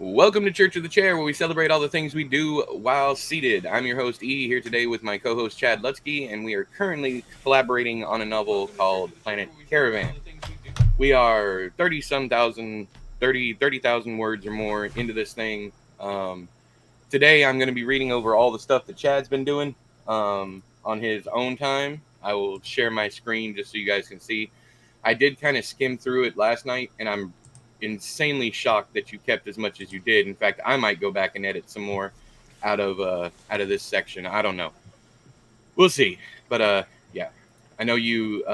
Welcome to Church of the Chair, where we celebrate all the things we do while seated. I'm your host, E, here today with my co-host, Chad Lutzke, and we are currently collaborating on a novel called Planet Caravan. We are 30,000 words or more into this thing. Today, I'm going to be reading over all the stuff that Chad's been doing on his own time. I will share my screen just so you guys can see. I did kind of skim through it last night, and I'm insanely shocked that you kept as much as you did. In fact, I might go back and edit some more out of this section. I don't know. We'll see. But yeah, I know you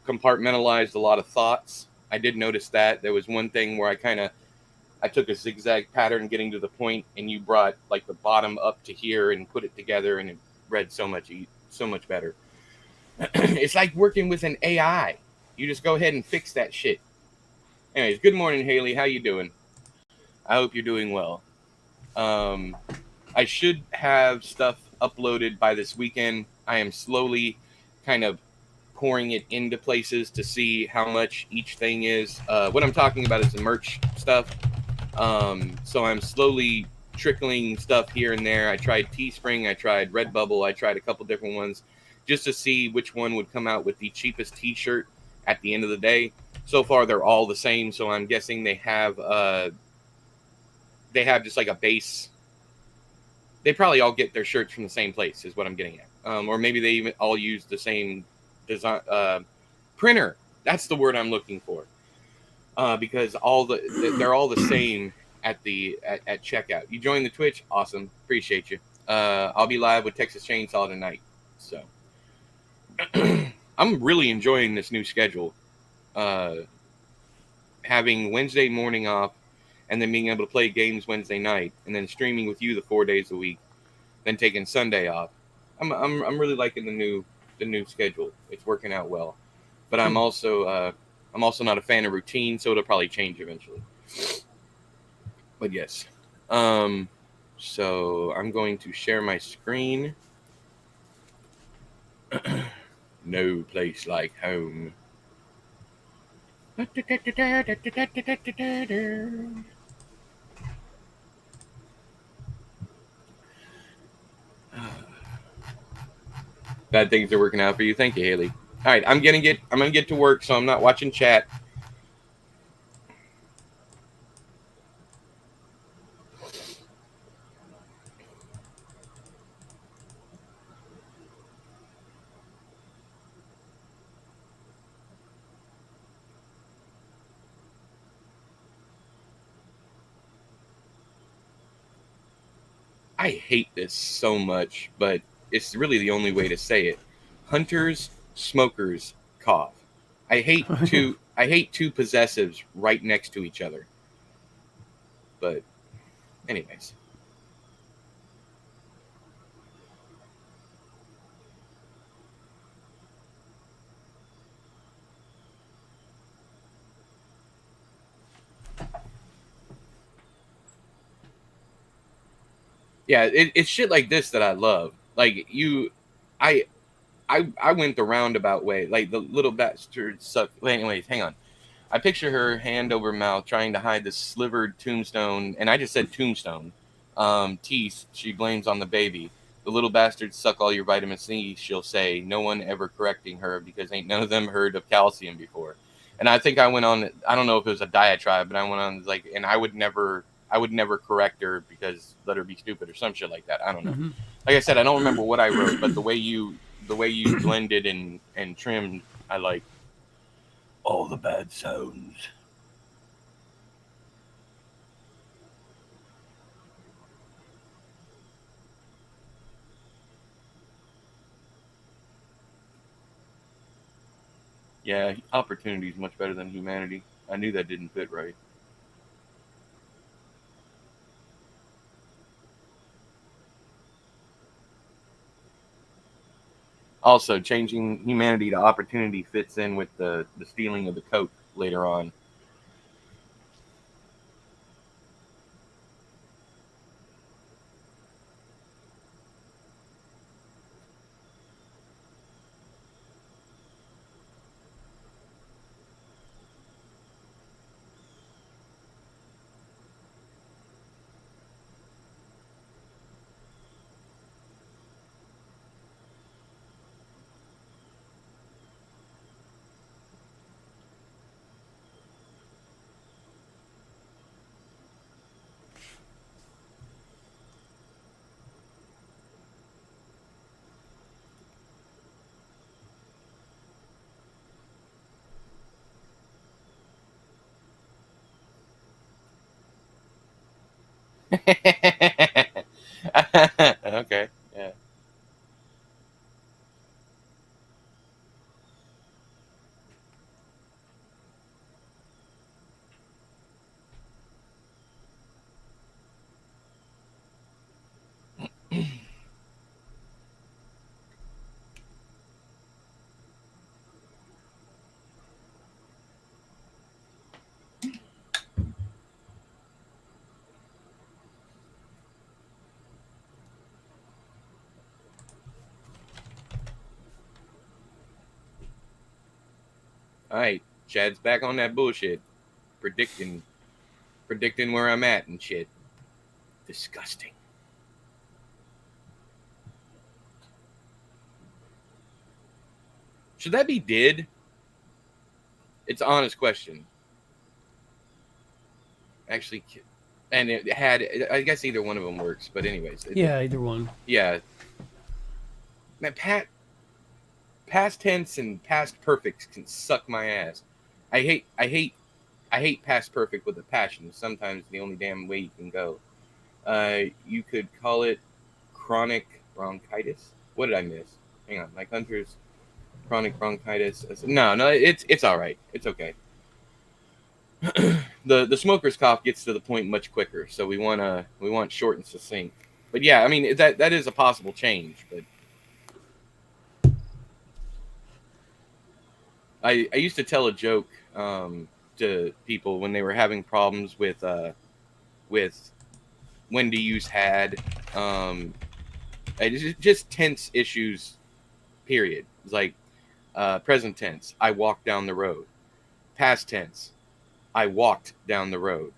compartmentalized a lot of thoughts. I did notice that there was one thing where I took a zigzag pattern getting to the point, and you brought like the bottom up to here and put it together, and it read so much better. It's like working with an AI. You just go ahead and fix that shit. Anyways, good morning, Haley. How you doing? I hope you're doing well. I should have stuff uploaded by this weekend. I am slowly kind of pouring it into places to see how much each thing is. What I'm talking about is the merch stuff. So I'm slowly trickling stuff here and there. I tried Teespring, I tried Redbubble, I tried a couple different ones just to see which one would come out with the cheapest t-shirt at the end of the day. So far, they're all the same, so I'm guessing they have just like a base. They probably all get their shirts from the same place, is what I'm getting at. Or maybe they even all use the same design printer. That's the word I'm looking for. Because they're all the same at checkout. You join the Twitch, awesome, appreciate you. I'll be live with Texas Chainsaw tonight, so I'm really enjoying this new schedule. Having Wednesday morning off, and then being able to play games Wednesday night, and then streaming with you the 4 days a week, then taking Sunday off. I'm really liking the new schedule. It's working out well, but I'm also not a fan of routine, so it'll probably change eventually. But yes, so I'm going to share my screen. No place like home. Bad things are working out for you. Thank you, Haley. All right, I'm gonna get to work, so I'm not watching chat. I hate this so much, but it's really the only way to say it. Hunters, smokers, cough. I hate two possessives right next to each other. But anyways. Yeah, it's shit like this that I love. Like I went the roundabout way. Like the little bastard suck. Well, anyways, hang on. I picture her hand over mouth trying to hide the slivered tombstone, and I just said tombstone. Teeth she blames on the baby. The little bastards suck all your vitamin C, she'll say, no one ever correcting her because ain't none of them heard of calcium before. And I think I went on, I don't know if it was a diatribe, but I went on like, and I would never correct her because let her be stupid or some shit like that. I don't know. Mm-hmm. Like I said, I don't remember what I wrote, but the way you blended and trimmed, I like all the bad sounds. Yeah, opportunity is much better than humanity. I knew that didn't fit right. Also, changing humanity to opportunity fits in with the stealing of the coat later on. Okay. Yeah. All right. Chad's back on that bullshit, predicting, predicting where I'm at and shit. Disgusting. Should that be did? It's an honest question. Actually, and it had. I guess either one of them works. But anyways. Yeah, either one. Yeah. Man, past tense and past perfects can suck my ass. I hate past perfect with a passion. Sometimes the only damn way you can go. You could call it chronic bronchitis. What did I miss? Hang on, like Hunter's chronic bronchitis. No, no, it's all right. It's okay. The smoker's cough gets to the point much quicker, so we want short and succinct. But yeah, I mean that is a possible change. But I used to tell a joke to people when they were having problems with when to use had. Just tense issues. Period. It's like present tense. I walked down the road. Past tense. I walked down the road.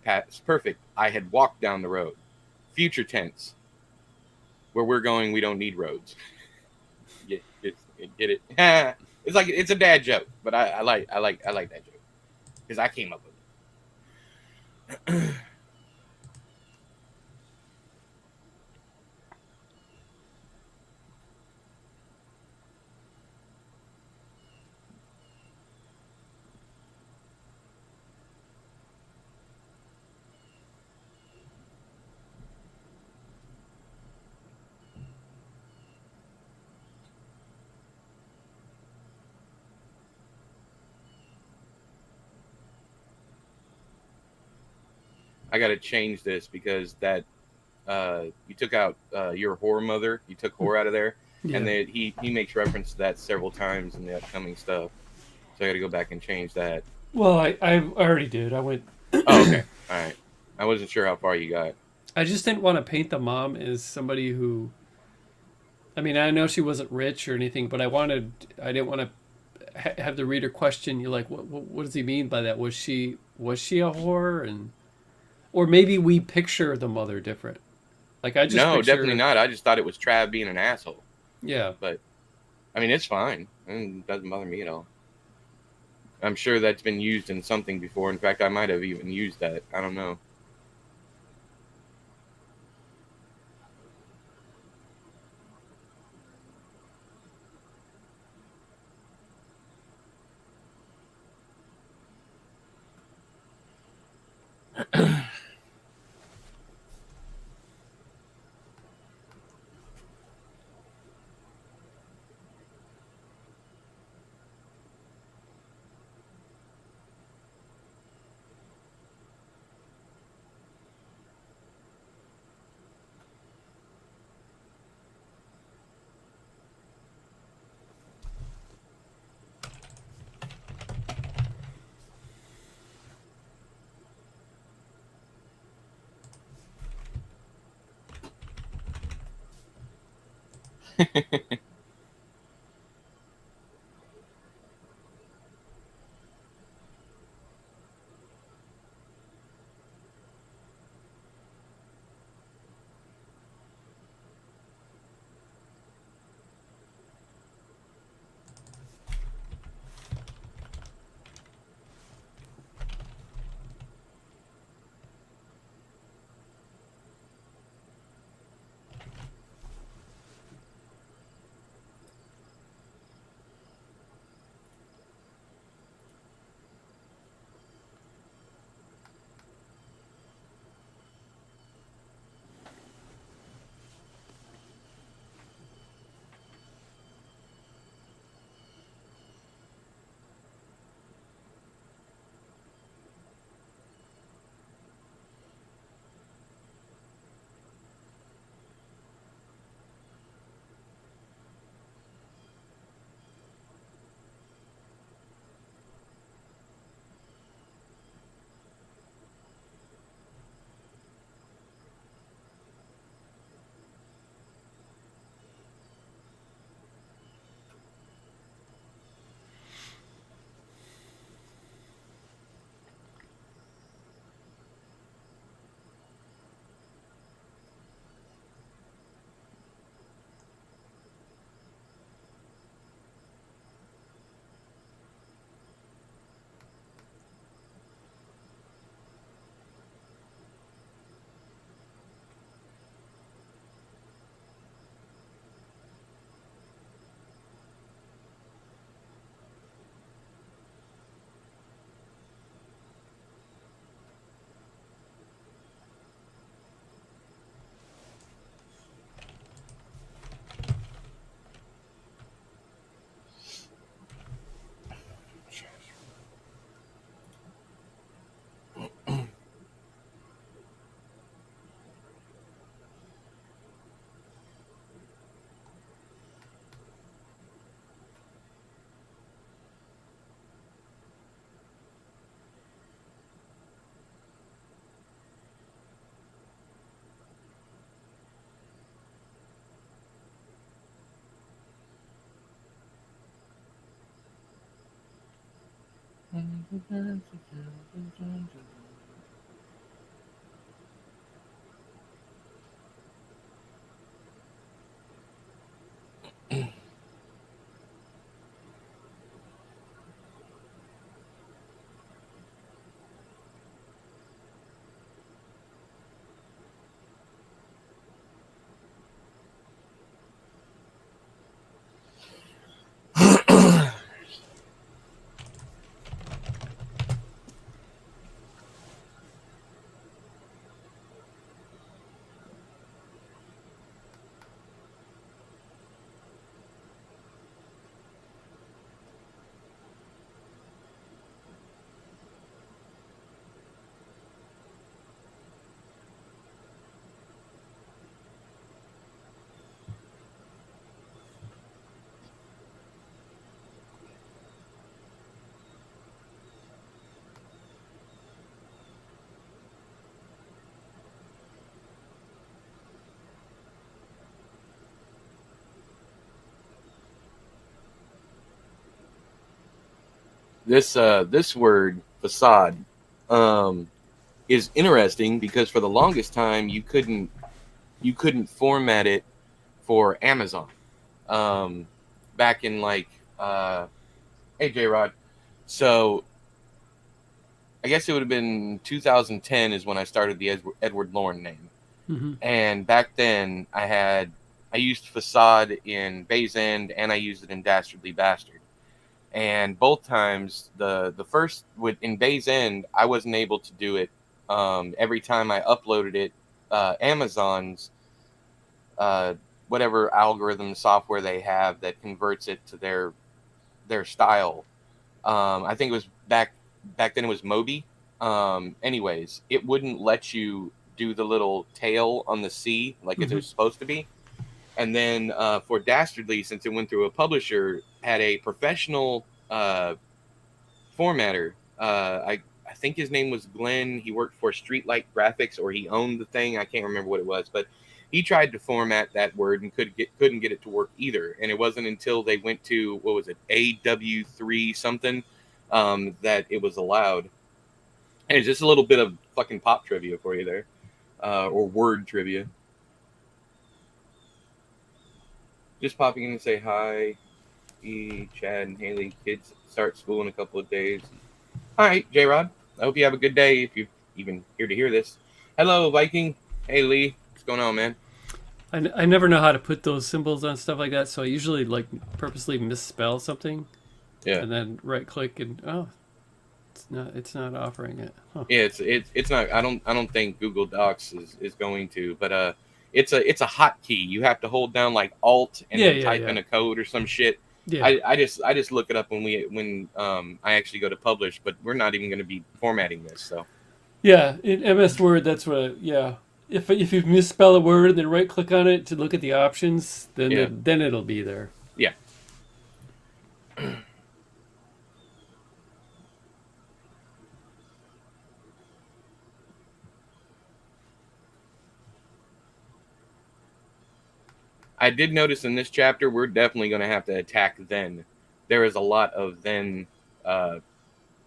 Past perfect. I had walked down the road. Future tense. Where we're going, we don't need roads. Get it? It's like it's a dad joke, but I like that joke because I came up with it. I got to change this because that you took out your whore mother. You took whore out of there, Yeah. and then he makes reference to that several times in the upcoming stuff. So I got to go back and change that. Well, I already did. I went. Oh, okay, all right. I wasn't sure how far you got. I just didn't want to paint the mom as somebody who. I mean, I know she wasn't rich or anything, but I didn't want to have the reader question you like, what does he mean by that? Was she a whore? And or maybe we picture the mother different. Like I just No, definitely picture. not. I just thought it was Trav being an asshole. Yeah. But I mean, it's fine. It doesn't bother me at all. I'm sure that's been used in something before. In fact, I might have even used that. I don't know. This word facade um, is interesting because for the longest time you couldn't format it for Amazon. Back in like hey J Rod, so I guess it would have been 2010 is when I started the Edward Lorne name, Mm-hmm. and back then I used facade in Bay's End and I used it in Dastardly Bastard. And both times the first with in Bay's End I wasn't able to do it. Every time I uploaded it, Amazon's uh, whatever algorithm software they have that converts it to their style. I think it was back then it was Moby. Anyways, it wouldn't let you do the little tail on the C like it Mm-hmm. was supposed to be. And then for Dastardly, since it went through a publisher, had a professional formatter. I think his name was Glenn. He worked for Streetlight Graphics, or he owned the thing. I can't remember what it was, but he tried to format that word and couldn't get it to work either. And it wasn't until they went to what was it AW3 something that it was allowed. And it's just a little bit of fucking pop trivia for you there, or word trivia. Just popping in to say hi. Chad, and Haley. Kids start school in a couple of days. All right, J Rod. I hope you have a good day if you're even here to hear this. Hello, Viking. Hey, Lee. What's going on, man? I never know how to put those symbols on stuff like that, so I usually like purposely misspell something Yeah. and then right click and it's not offering it. Huh. Yeah, it's not. I don't think Google Docs is going to, but it's a hotkey. You have to hold down like Alt and Yeah, then yeah, type yeah, in a code or some shit. yeah, I just look it up when I actually go to publish, but we're not even going to be formatting this. So yeah. In MS Word, that's what. Yeah, if you misspell a word and then right click on it to look at the options, then yeah, then it'll be there. yeah. I did notice in this chapter we're definitely going to have to attack then. There is a lot of then. I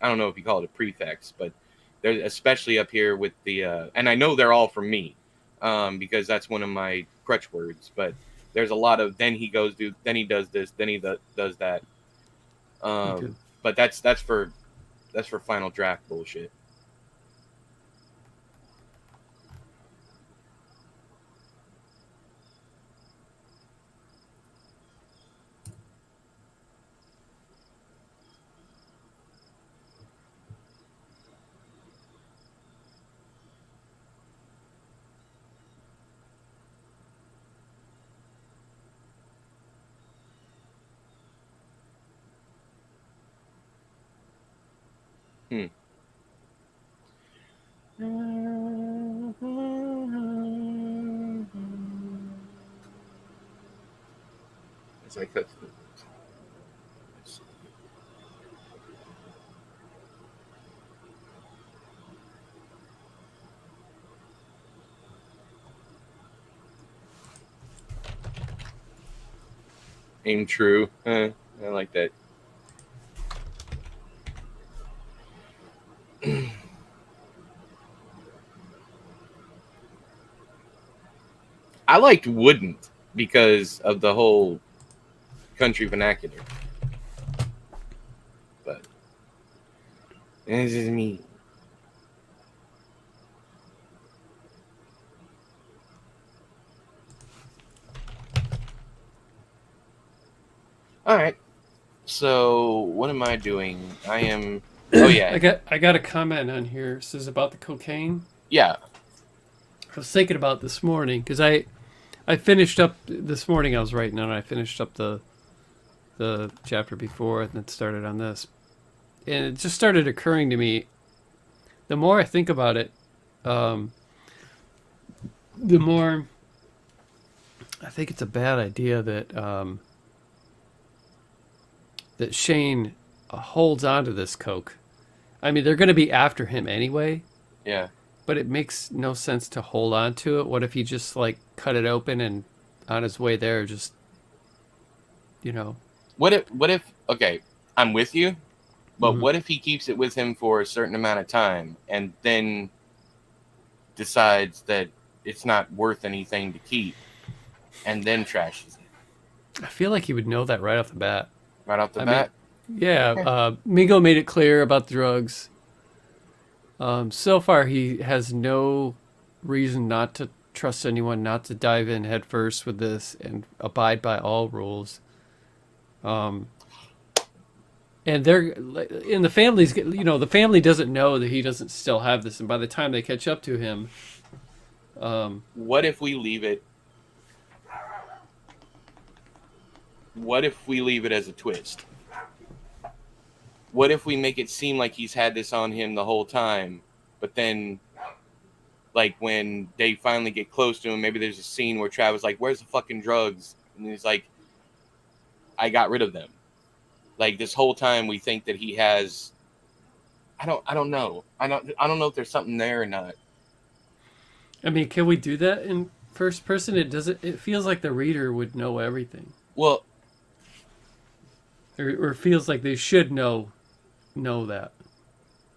don't know if you call it a prefix, but there's especially up here with the and I know they're all from me, because that's one of my crutch words. But there's a lot of then he does this, then he does that. Okay. But that's for final draft bullshit. Hmm. As I cut through. Aim true. I like that. I liked wouldn't because of the whole country vernacular. But this is me. All right. So what am I doing? I am. Oh yeah. I got a comment on here. It says about the cocaine. Yeah. I was thinking about this morning because I finished up this morning. I was writing on it. I finished up the chapter before and then started on this, and it just started occurring to me. The more I think about it, the more I think it's a bad idea that that Shane holds on to this coke. I mean, they're going to be after him anyway. Yeah. But it makes no sense to hold on to it. What if he just like cut it open and on his way there, just What if? Okay, I'm with you, but Mhm. what if he keeps it with him for a certain amount of time and then decides that it's not worth anything to keep, and then trashes it I feel like he would know that right off the bat. right off the I mean, bat? yeah, Mingo made it clear about the drugs. So far, he has no reason not to trust anyone, not to dive in headfirst with this and abide by all rules. And they're in the family's, the family doesn't know that he doesn't still have this, and by the time they catch up to him, What if we leave it? What if we leave it as a twist? What if we make it seem like he's had this on him the whole time, but then, like, when they finally get close to him, maybe there's a scene where Travis like, "Where's the fucking drugs?" And he's like, "I got rid of them." Like, this whole time we think that he has. I don't know. I don't know if there's something there or not. I mean, can we do that in first person? It doesn't. It feels like the reader would know everything, Well, or it feels like they should know that.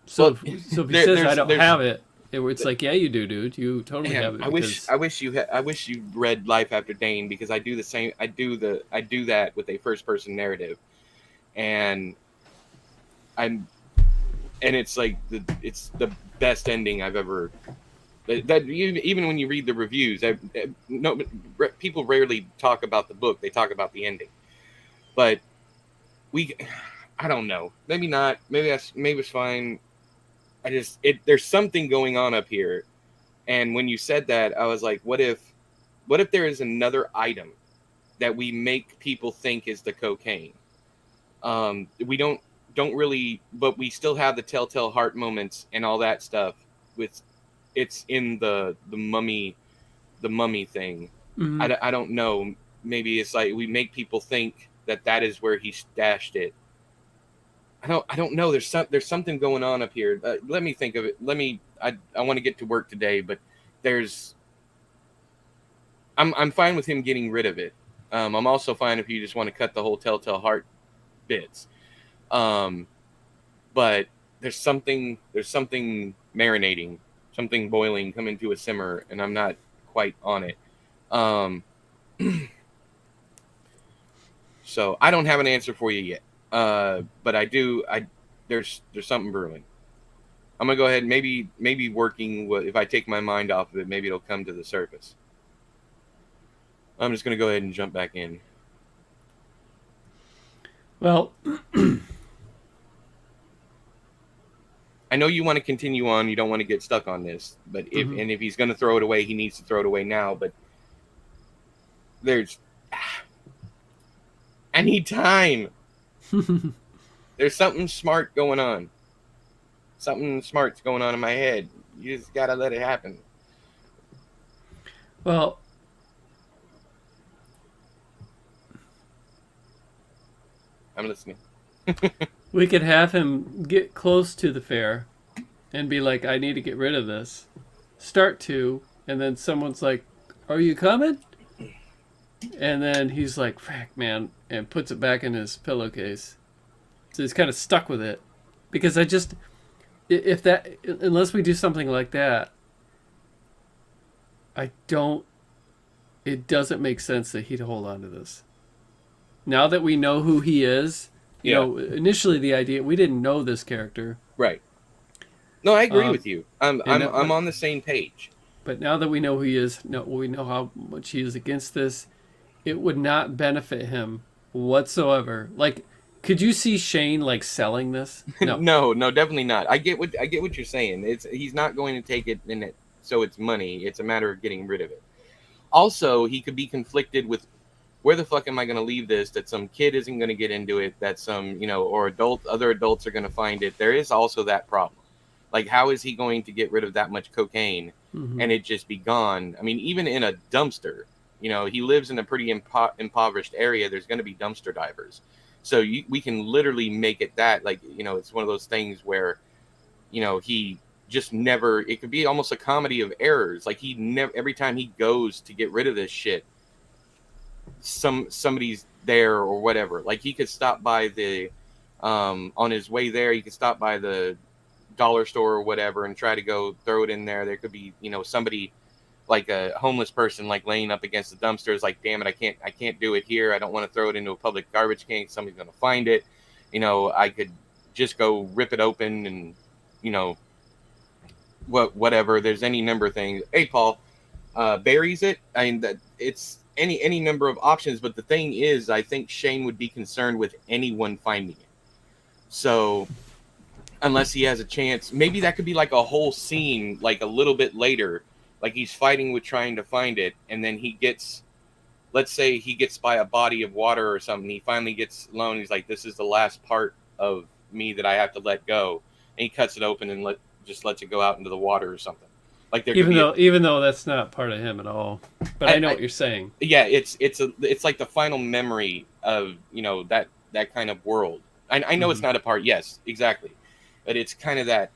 So, well, so if he says I don't there's have it, it's like, yeah, you do, dude. You totally man, have it. I wish you read Life After Dane, because I do the same. I do that with a first person narrative, and it's like it's the best ending I've ever. That even when you read the reviews, no, people rarely talk about the book. They talk about the ending, but I don't know. Maybe not. Maybe it's fine. There's something going on up here, and when you said that, I was like, what if there is another item that we make people think is the cocaine? We don't really, but we still have the telltale heart moments and all that stuff. With it's in the mummy thing. Mhm. I don't know. Maybe it's like we make people think that is where he stashed it. I don't know. There's something going on up here. Let me think of it. I want to get to work today, but I'm fine with him getting rid of it. I'm also fine if you just want to cut the whole telltale heart bits. But there's something marinating, something boiling, coming to a simmer, and I'm not quite on it. So I don't have an answer for you yet. But there's something brewing. I'm gonna go ahead and maybe working if I take my mind off of it, maybe it'll come to the surface. I'm just gonna go ahead and jump back in. Well, I know you want to continue on. You don't want to get stuck on this, but if he's gonna throw it away, he needs to throw it away now. But I need time. There's something smart going on. Something smart's going on in my head. You just gotta let it happen. well, I'm listening. we could have him get close to the fair and be like, I need to get rid of this. Start to, and then someone's like, are you coming? And then he's like, frack, man, and puts it back in his pillowcase. So he's kind of stuck with it. Because unless we do something like that, I don't it doesn't make sense that he'd hold on to this. Now that we know who he is, Yeah, initially the idea, we didn't know this character. right. No, I agree Um, with you. I'm and I'm I'm on the same page. but now that we know who he is, we know how much he is against this. It would not benefit him whatsoever. Like, could you see Shane like selling this? No. No, no, definitely not. I get what you're saying. He's not going to take it in it, so it's money. It's a matter of getting rid of it. Also, he could be conflicted with where the fuck am I going to leave this? That some kid isn't going to get into it. That some or other adults are going to find it. There is also that problem. Like, how is he going to get rid of that much cocaine Mm-hmm. and it just be gone? I mean, even in a dumpster, he lives in a pretty impoverished area. There's going to be dumpster divers. So we can literally make it that, like, it's one of those things where, he just never, it could be almost a comedy of errors. Like, he never, every time he goes to get rid of this shit, somebody's there or whatever. Like, he could stop by on his way there, he could stop by the dollar store or whatever and try to go throw it in there. There could be, somebody like a homeless person like laying up against the dumpsters, like, damn it, I can't do it here. I don't want to throw it into a public garbage can. Somebody's going to find it. I could just go rip it open and, whatever. There's any number of things. Hey, Paul, buries it. I mean, that it's any number of options. But the thing is, I think Shane would be concerned with anyone finding it. So unless he has a chance, maybe that could be like a whole scene, like a little bit later, like he's fighting with trying to find it, and then let's say he gets by a body of water or something. He finally gets alone. He's like, this is the last part of me that I have to let go. And he cuts it open and just lets it go out into the water or something. Like, there could Even though that's not part of him at all, but I know what you're saying. yeah, it's like the final memory of, that kind of world. I know Mm-hmm. it's not a part. Yes, exactly. But it's kind of that.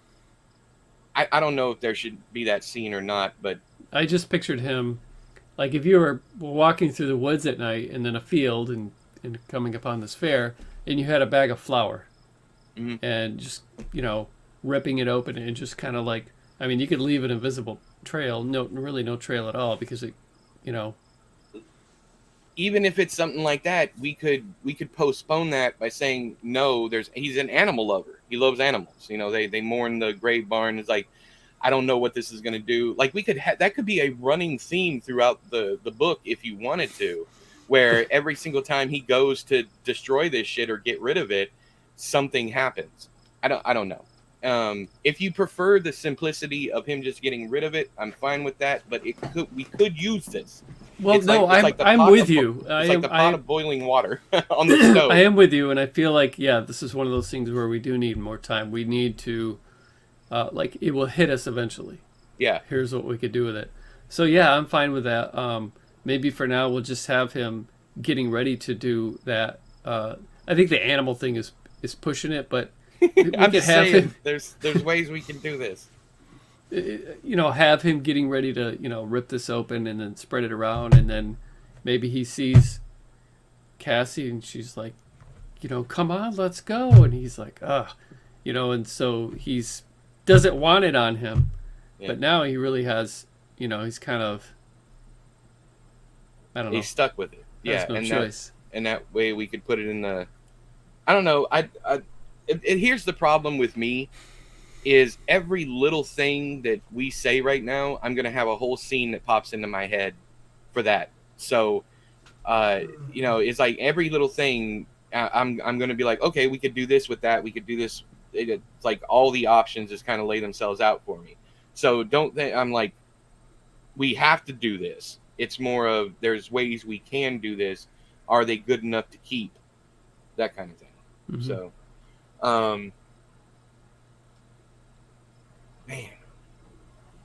I don't know if there should be that scene or not, but I just pictured him like if you were walking through the woods at night and then a field and coming upon this fair and you had a bag of flour mhm. and just ripping it open and just kind of like, I mean, you could leave an invisible trail, really no trail at all, because it you know Even if it's something like that, we could postpone that by saying no. He's an animal lover. He loves animals. They mourn the grave barn. It's like, I don't know what this is going to do. Like, we could that could be a running theme throughout the book if you wanted to, where every single time he goes to destroy this shit or get rid of it, something happens. I don't know. If you prefer the simplicity of him just getting rid of it, I'm fine with that. But we could use this. well, It's no, like it's like the I'm pot with of, you. it's like the pot of boiling water on the stove. I am with you, and I feel like, yeah, this is one of those things where we do need more time. We need to like, it will hit us eventually. Yeah, Here's what we could do with it. So yeah, I'm fine with that. Maybe for now we'll just have him getting ready to do that. I think the animal thing is pushing it, but we I'm could just have saying him, there's ways we can do this. have him getting ready to rip this open and then spread it around, and then maybe he sees Cassie and she's like, come on, let's go, and he's like, and so he's doesn't want it on him, Yeah. but now he really has, he's kind of, I don't know, He's stuck with it. Yeah, has no and choice. that way we could put it in the. I don't know. Here's the problem with me is every little thing that we say right now, I'm gonna have a whole scene that pops into my head for that. So, it's like every little thing. I'm gonna be like, okay, we could do this with that. We could do this. It's like all the options just kind of lay themselves out for me. So don't think I'm like, we have to do this. It's more of there's ways we can do this. Are they good enough to keep? That kind of thing. Mhm. So, man.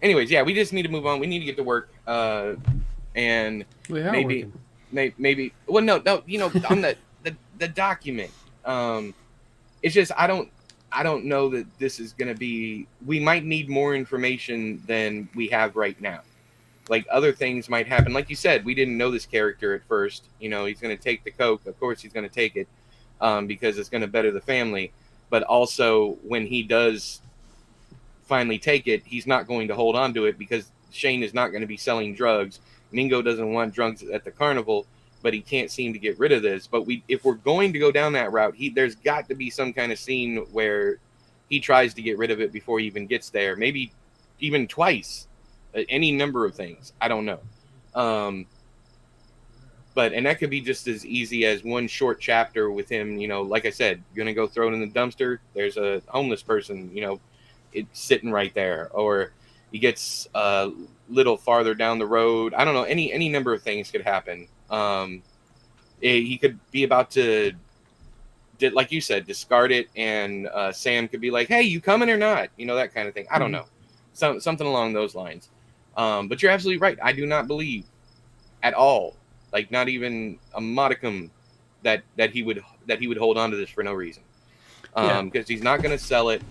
Anyways, yeah, we just need to move on. We need to get to work. And We are maybe, working. maybe. Well, no. On the document. It's just I don't know that this is going to be. We might need more information than we have right now. Like, other things might happen. Like you said, we didn't know this character at first. He's going to take the coke. Of course, he's going to take it because it's going to better the family. But also, when he does finally take it, he's not going to hold on to it because Shane is not going to be selling drugs. Mingo doesn't want drugs at the carnival, but he can't seem to get rid of this. But if we're going to go down that route, there's got to be some kind of scene where he tries to get rid of it before he even gets there. Maybe even twice, any number of things. I don't know. And that could be just as easy as one short chapter with him, like I said, going to go throw it in the dumpster. There's a homeless person, it's sitting right there. Or he gets a little farther down the road. I don't know. Any number of things could happen. He could be about to, like you said, discard it. And Sam could be like, hey, you coming or not? That kind of thing. I don't know. Something along those lines. But you're absolutely right. I do not believe at all, like not even a modicum, that he would hold on to this for no reason, because he's not going to sell it.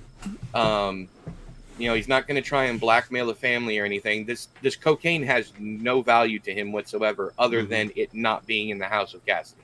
He's not going to try and blackmail a family or anything. This cocaine has no value to him whatsoever, other than it not being in the house of Cassidy.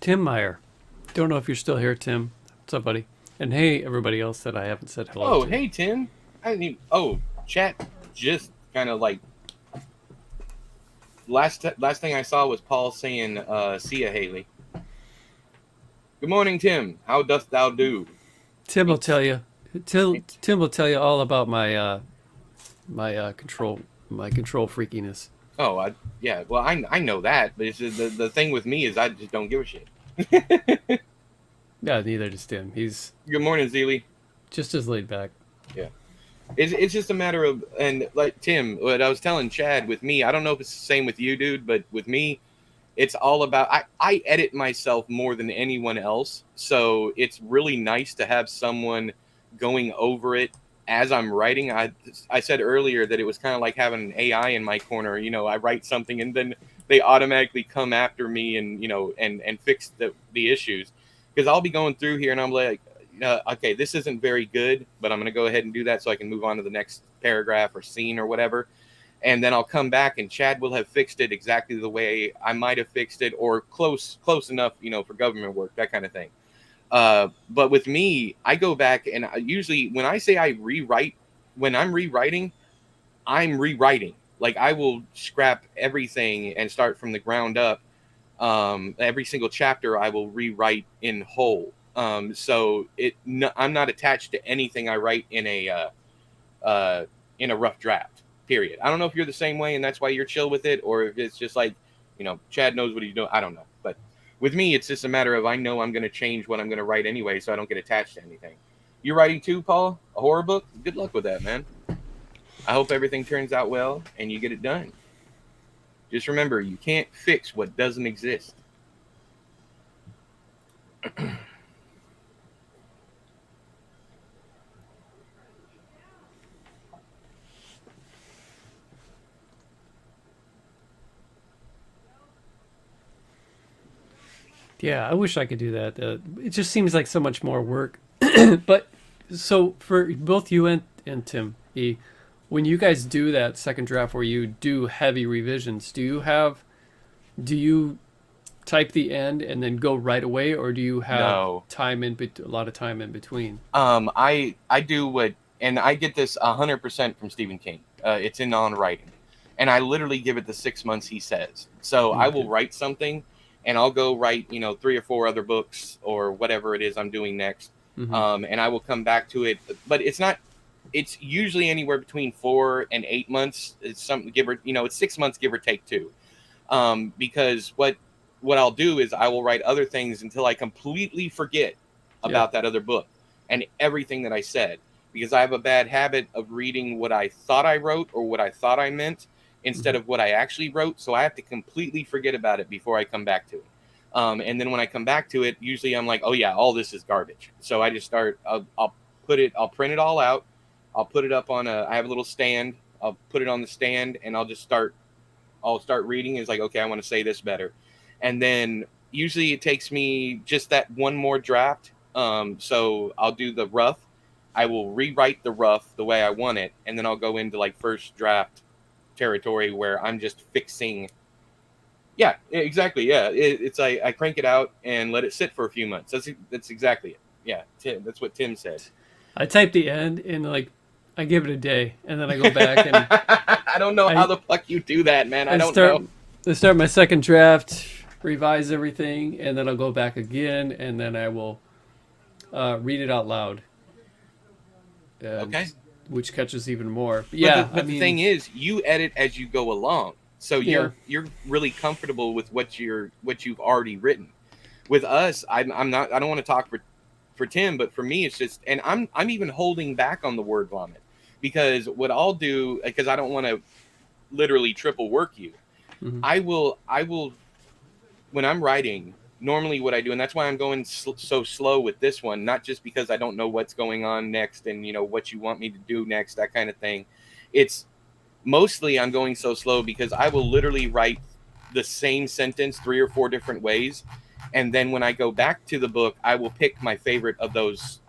Tim Meyer. Don't know if you're still here, Tim. What's up, buddy? And hey, everybody else that I haven't said hello to. Oh, hey, Tim. I didn't even... chat just kind of like... Last thing I saw was Paul saying, see ya, Haley. Good morning, Tim. How dost thou do? Tim will tell you. Tim will tell you all about my control freakiness. Oh, yeah. Well, I know that, but it's just the thing with me is I just don't give a shit. Yeah, neither does Tim. He's Good morning, Zeely. just as laid back. Yeah. It's just a matter of, and like Tim, what I was telling Chad, with me, I don't know if it's the same with you, dude, but with me, it's all about, I edit myself more than anyone else. So it's really nice to have someone going over it as I'm writing. I said earlier that it was kind of like having an AI in my corner. I write something and then they automatically come after me and, and fix the issues. Because I'll be going through here and I'm like, okay, this isn't very good, but I'm going to go ahead and do that so I can move on to the next paragraph or scene or whatever. And then I'll come back and Chad will have fixed it exactly the way I might have fixed it, or close enough, for government work, that kind of thing. But with me, I go back and usually when I say I rewrite, when I'm rewriting, I'm rewriting. Like I will scrap everything and start from the ground up. Every single chapter I will rewrite in whole. So I'm not attached to anything I write in a rough draft, period. I don't know if you're the same way and that's why you're chill with it, or if it's just like, Chad knows what he's doing. I don't know. But With me, it's just a matter of I know I'm going to change what I'm going to write anyway, so I don't get attached to anything. You're writing too, Paul? A horror book? Good luck with that, man. I hope everything turns out well and you get it done. Just remember, you can't fix what doesn't exist. Yeah, I wish I could do that. It just seems like so much more work. But so for both you and Tim, when you guys do that second draft where you do heavy revisions, do you type the end and then go right away, or do you have No. a lot of time in between? I do what, and I get this 100% from Stephen King. It's in On Writing, and I literally give it the 6 months he says. So I will Okay. write something, and I'll go write 3 or 4 other books or whatever it is I'm doing next, Mm-hmm. and I will come back to it. But it's not. It's usually anywhere between 4 and 8 months. It's something give or it's 6 months give or take too. Because what I'll do is I will write other things until I completely forget Yeah. about that other book and everything that I said, because I have a bad habit of reading what I thought I wrote or what I thought I meant instead Mm-hmm. of what I actually wrote. So I have to completely forget about it before I come back to it. And then when I come back to it, usually I'm like, oh yeah, all this is garbage. So I just start. I'll print it all out. I'll put it up on I have a little stand. I'll put it on the stand and I'll just start. I'll start reading. It's like, okay, I want to say this better, and then usually it takes me just that one more draft. So I'll do the rough. I will rewrite the rough the way I want it, and then I'll go into like first draft territory where I'm just fixing. Yeah, exactly. Yeah, it's I crank it out and let it sit for a few months. That's exactly it. Yeah, that's what Tim said. I type the end and like I give it a day, and then I go back and I don't know how I the fuck you do that, man. I I don't start know. I start my second draft, revise everything, and then I'll go back again, and then I will read it out loud, and Okay. which catches even more. But But the yeah, I but the mean, thing is, you edit as you go along, so yeah, you're really comfortable with what you've already written. With us, I'm not. I don't want to talk for Tim, but for me, it's just, and I'm even holding back on the word vomit, because what I'll do, because I don't want to literally triple work you. hmm I will when I'm writing, normally what I do, and that's why I'm going so slow with this one, not just because I don't know what's going on next and what you want me to do next, that kind of thing. It's mostly I'm going so slow because I will literally write the same sentence 3 or 4 different ways, and then when I go back to the book, I will pick my favorite of those.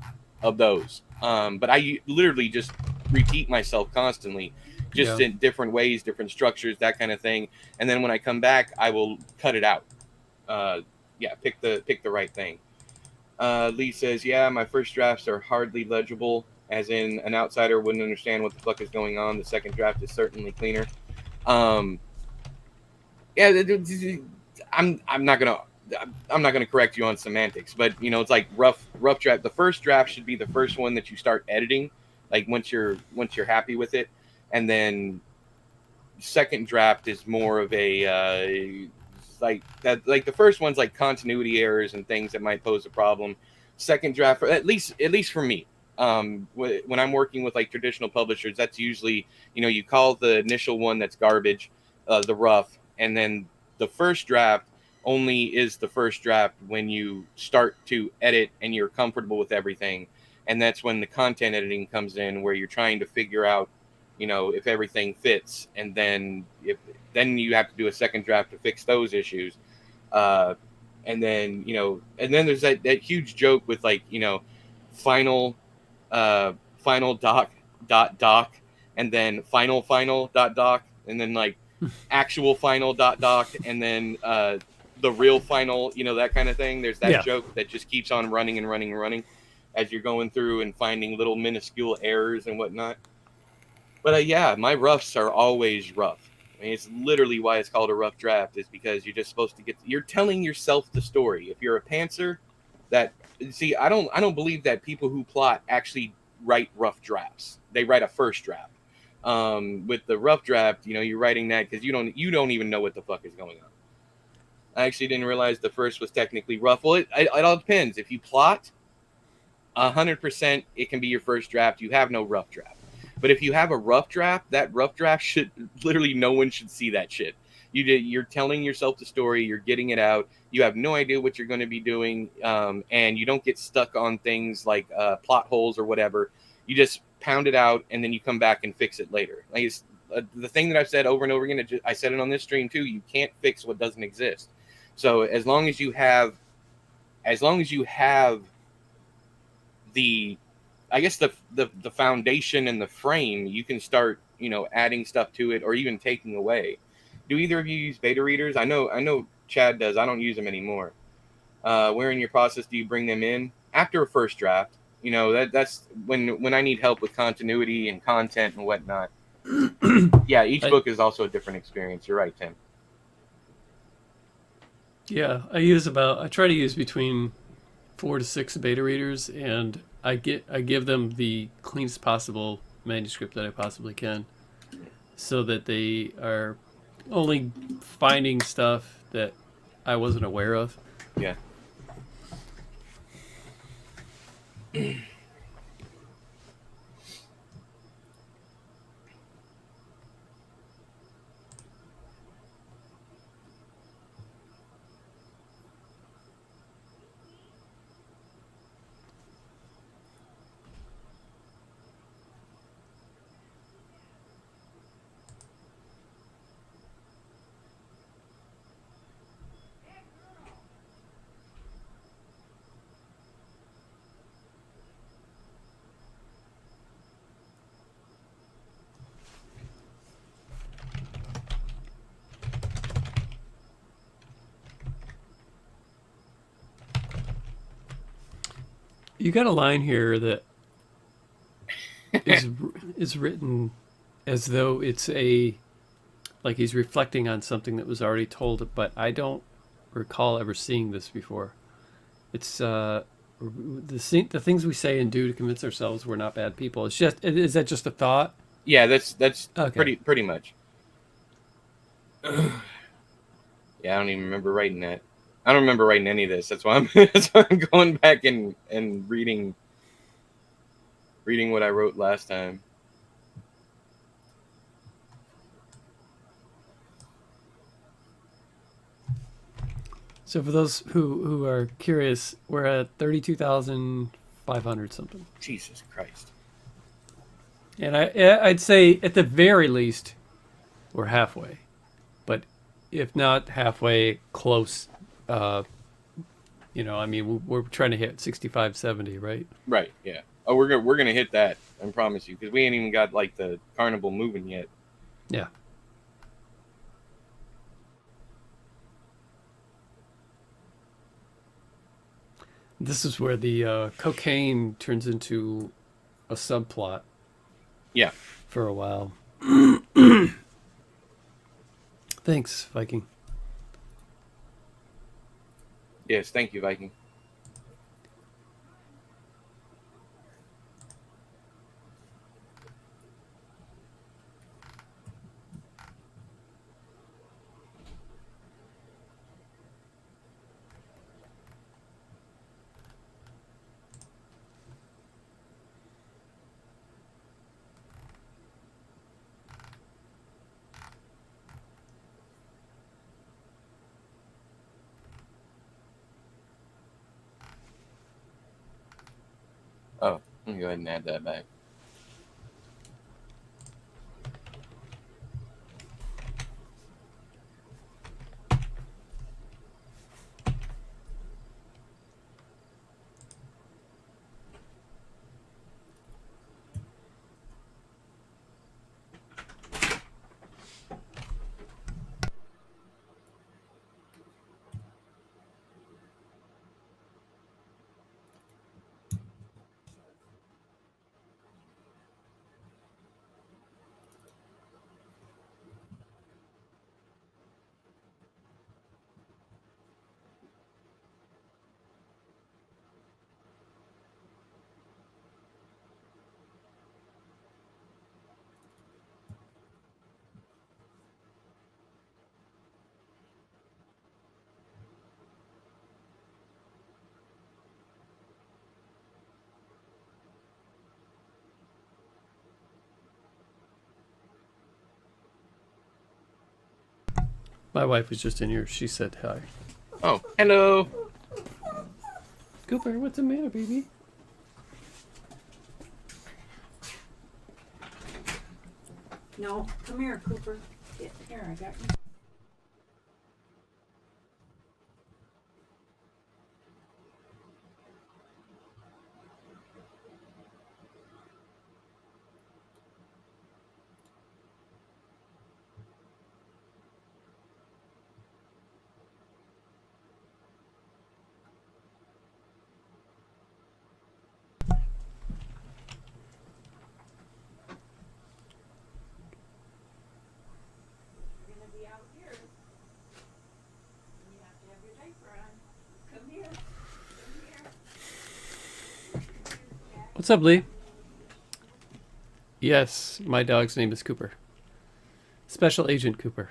But I literally just repeat myself constantly, just yeah, in different ways, different structures, that kind of thing. And then when I come back, I will cut it out. Uh, yeah, pick the right thing. Lee says, "Yeah, my first drafts are hardly legible, as in an outsider wouldn't understand what the fuck is going on. The second draft is certainly cleaner." Um, yeah, I'm not gonna correct you on semantics, but it's like rough draft. The first draft should be the first one that you start editing, like once you're happy with it, and then second draft is more of a like that. Like the first one's like continuity errors and things that might pose a problem. Second draft, at least for me, when I'm working with like traditional publishers, that's usually you call the initial one that's garbage, the rough, and then the first draft only is the first draft when you start to edit and you're comfortable with everything, and that's when the content editing comes in, where you're trying to figure out if everything fits, and then you have to do a second draft to fix those issues. uh and then there's that huge joke with like final final doc, and then final doc, and then like actual final doc, and then the real final, that kind of thing. There's that yeah. joke that just keeps on running and running and running as you're going through and finding little minuscule errors and whatnot. But yeah, my roughs are always rough. I mean, it's literally why it's called a rough draft, is because you're just supposed to you're telling yourself the story. If you're a pantser, that see, I don't believe that people who plot actually write rough drafts. They write a first draft. With the rough draft, you're writing that because you don't even know what the fuck is going on. I actually didn't realize the first was technically rough. Well, it all depends. If you plot, 100%, it can be your first draft. You have no rough draft. But if you have a rough draft, that rough draft should literally no one should see that shit. You're telling yourself the story. You're getting it out. You have no idea what you're going to be doing, and you don't get stuck on things like plot holes or whatever. You just pound it out, and then you come back and fix it later. Like the thing that I've said over and over again. I said it on this stream too. You can't fix what doesn't exist. So as long as you have the I guess the foundation and the frame, you can start, adding stuff to it or even taking away. Do either of you use beta readers? I know Chad does. I don't use them anymore. Where in your process do you bring them in after a first draft? That's when I need help with continuity and content and whatnot. Yeah, each book is also a different experience. You're right, Tim. Yeah, I try to use between 4 to 6 beta readers, and I give them the cleanest possible manuscript that I possibly can, so that they are only finding stuff that I wasn't aware of. Yeah. You got a line here that is is written as though it's like he's reflecting on something that was already told, but I don't recall ever seeing this before. It's the things we say and do to convince ourselves we're not bad people. Is that just a thought? Yeah, that's Okay. pretty much. Yeah, I don't even remember writing that. I don't remember writing any of this. That's why I'm that's why I'm going back and reading what I wrote last time. So for those who are curious, we're at 32,500 something, Jesus Christ. and I'd say at the very least we're halfway, but if not halfway, close. I mean, we're trying to hit 65, 70, right? Right, yeah. Oh, we're gonna hit that. I promise you, because we ain't even got like the carnival moving yet. Yeah. This is where the cocaine turns into a subplot. Yeah. For a while. Thanks, Viking. Yes, thank you, Viking. Oh, let me go ahead and add that back. My wife was just in here. She said hi. Oh, hello. Cooper, what's the matter, baby? No, come here, Cooper. Here, I got you. You're gonna be out here. You have to have your diaper on. Come here. Come here. What's up, Lee? Yes, my dog's name is Cooper. Special Agent Cooper.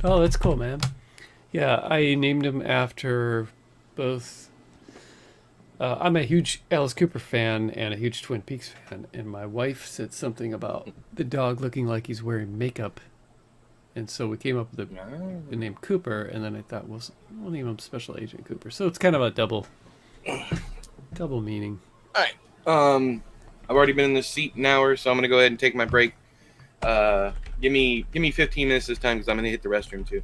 Oh, that's cool, man. Yeah, I named him after both. I'm a huge Alice Cooper fan and a huge Twin Peaks fan, and my wife said something about the dog looking like he's wearing makeup, and so we came up with the name Cooper, and then I thought, well, we'll name him Special Agent Cooper. So it's kind of a double meaning. All right. I've already been in this seat an hour, so I'm gonna go ahead and take my break. Give me 15 minutes this time because I'm gonna hit the restroom too.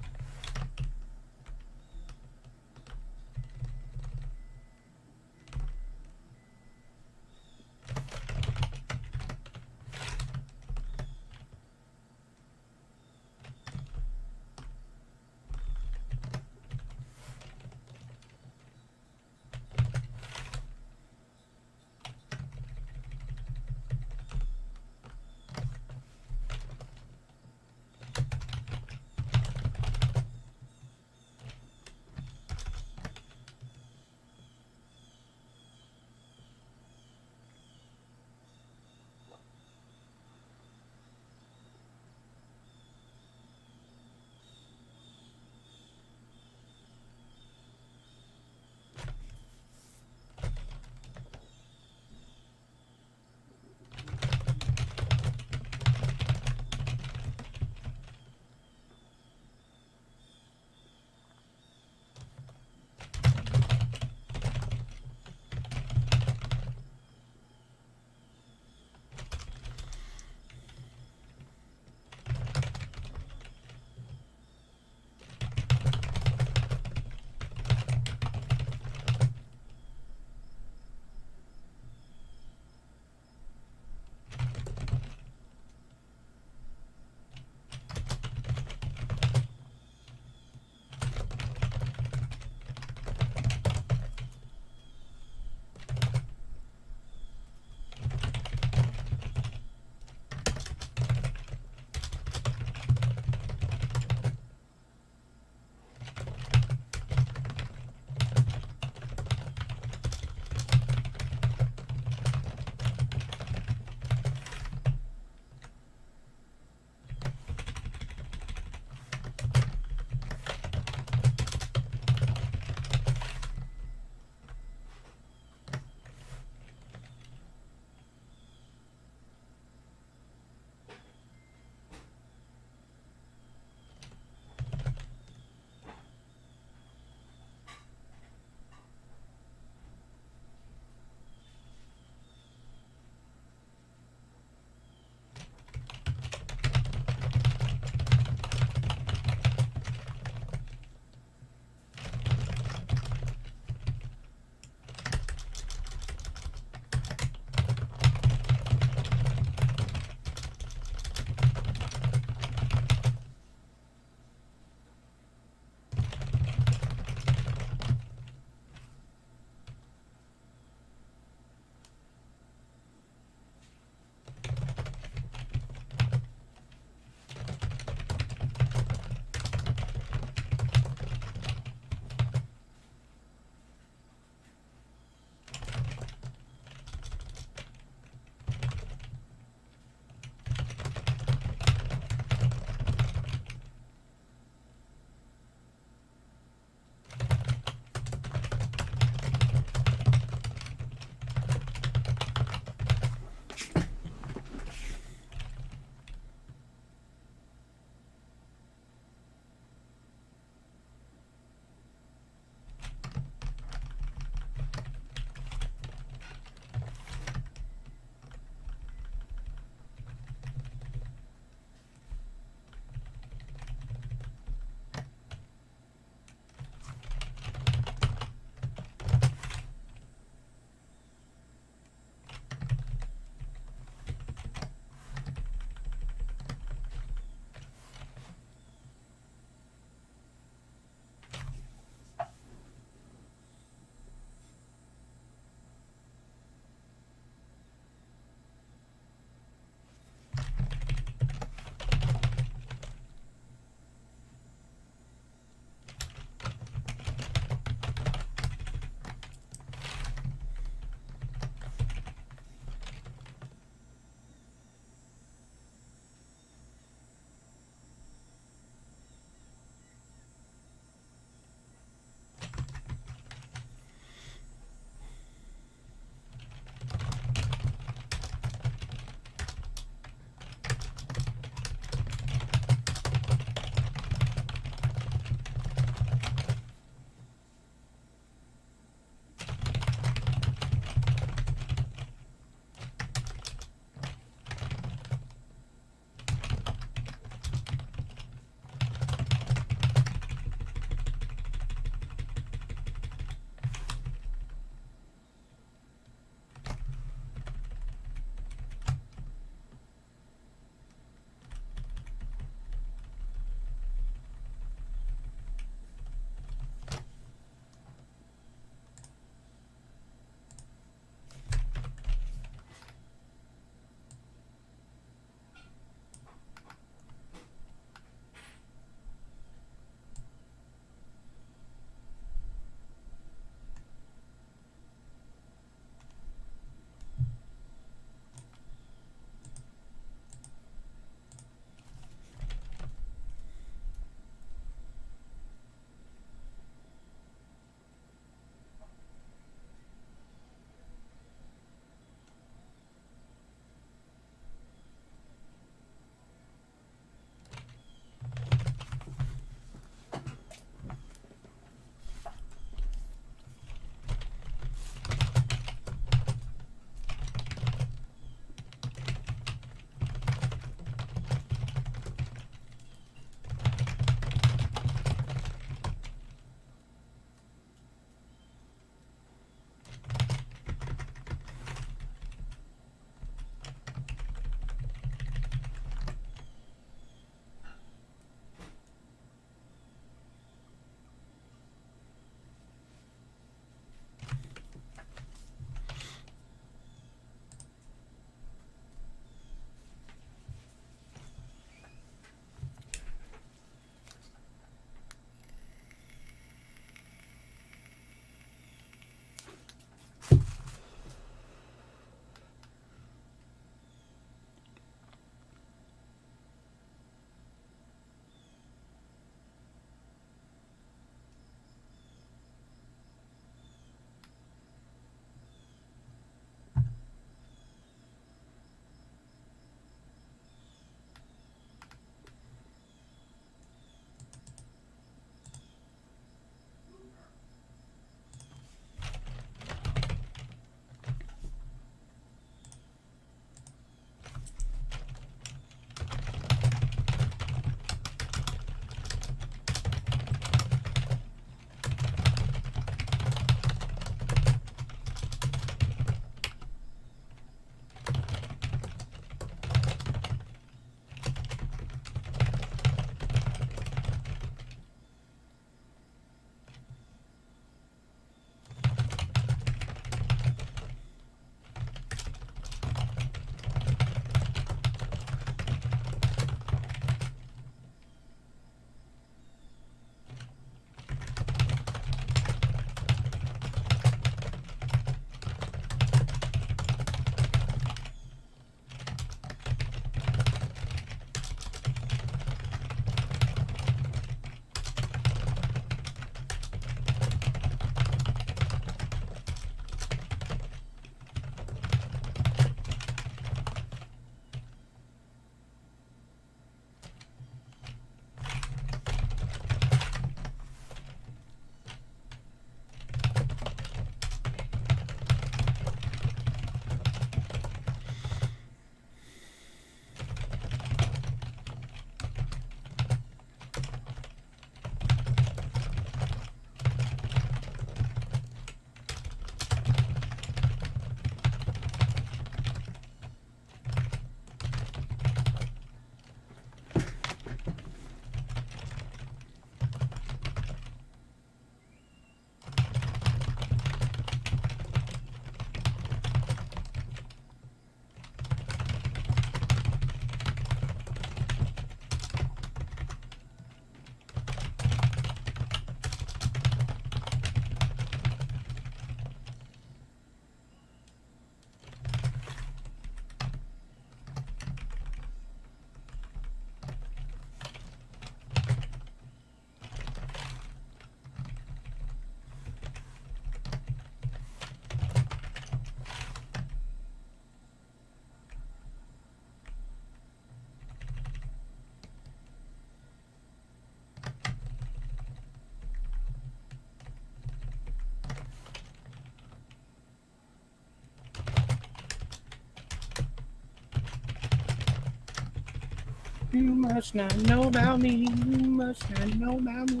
You must not know about me. You must not know about me.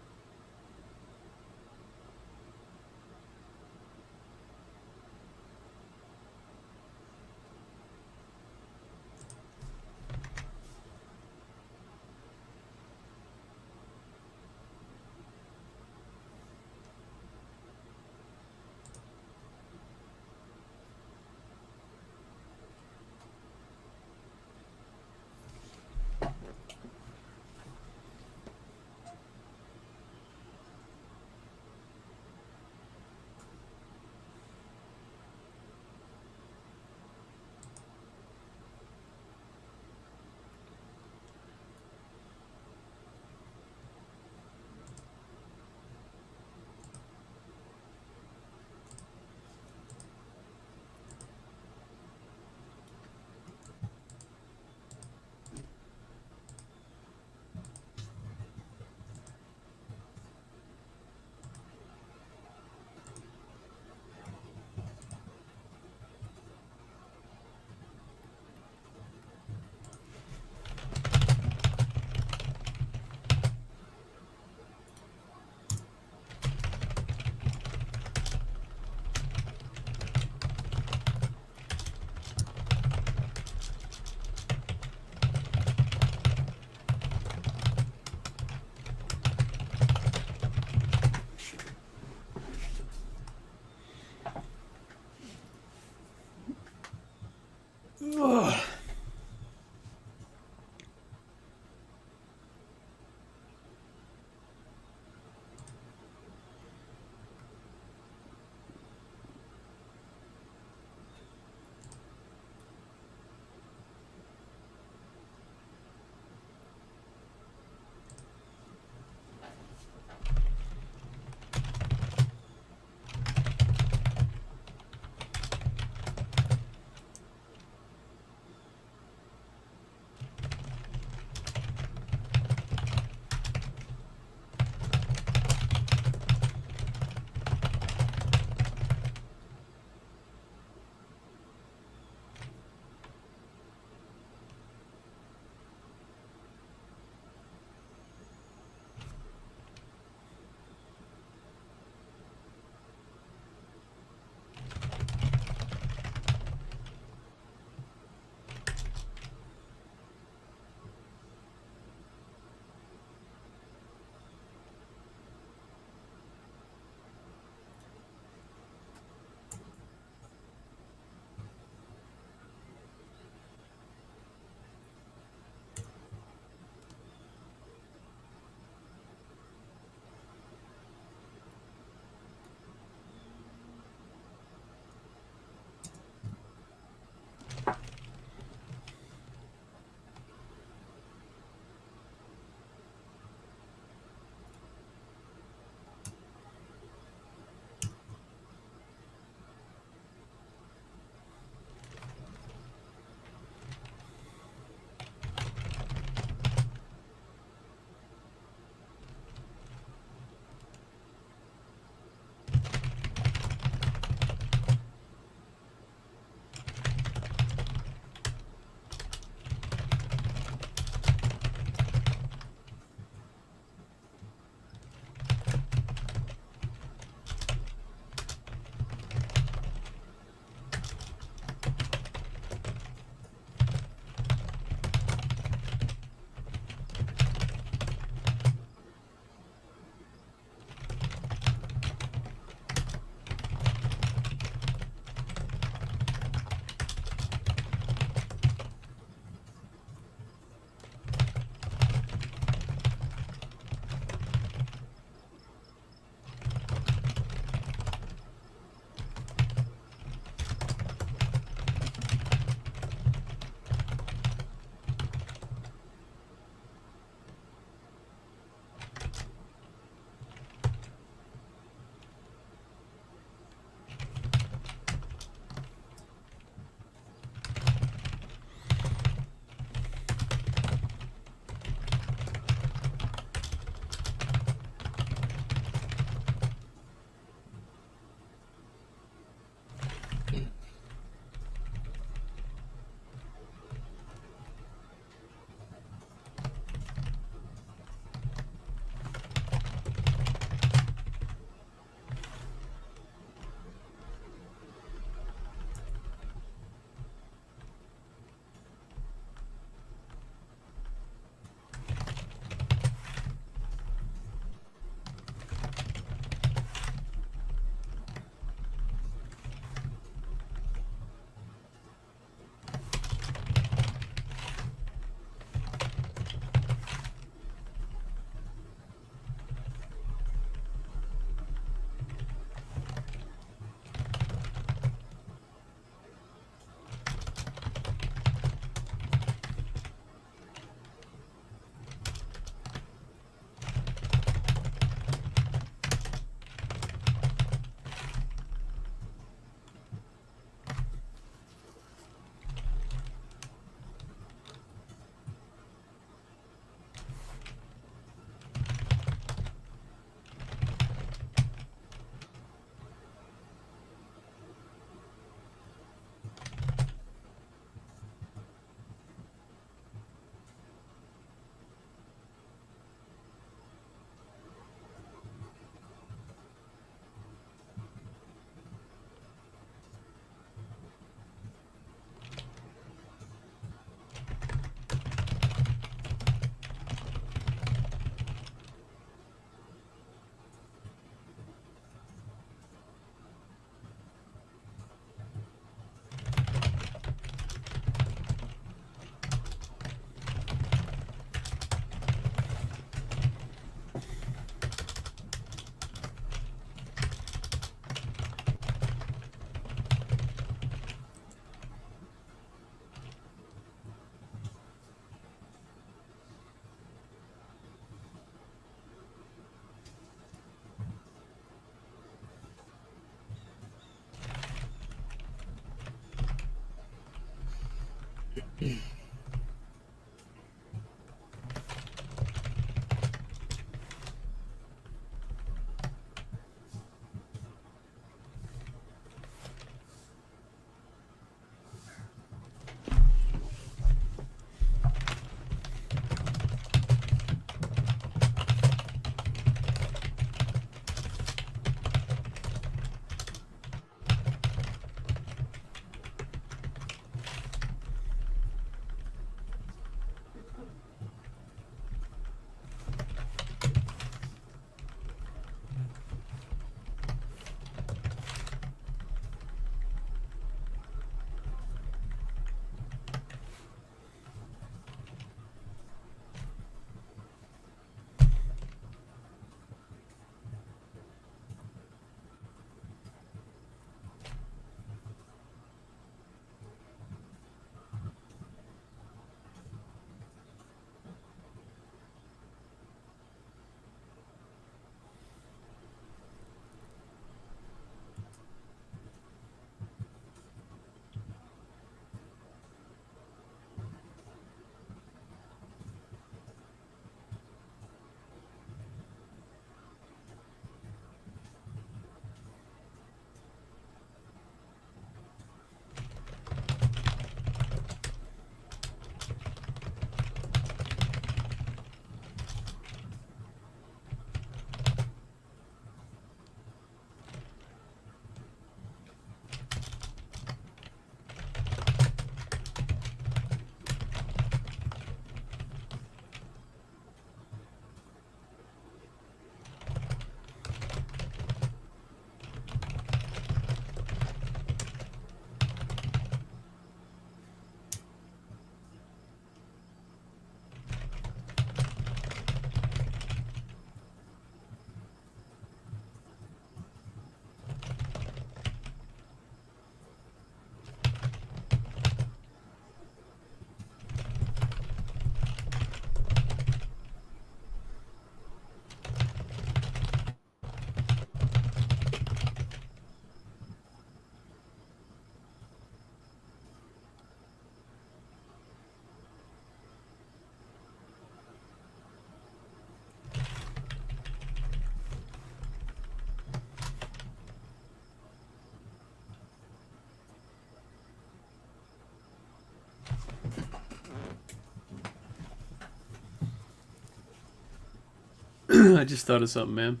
I just thought of something, man.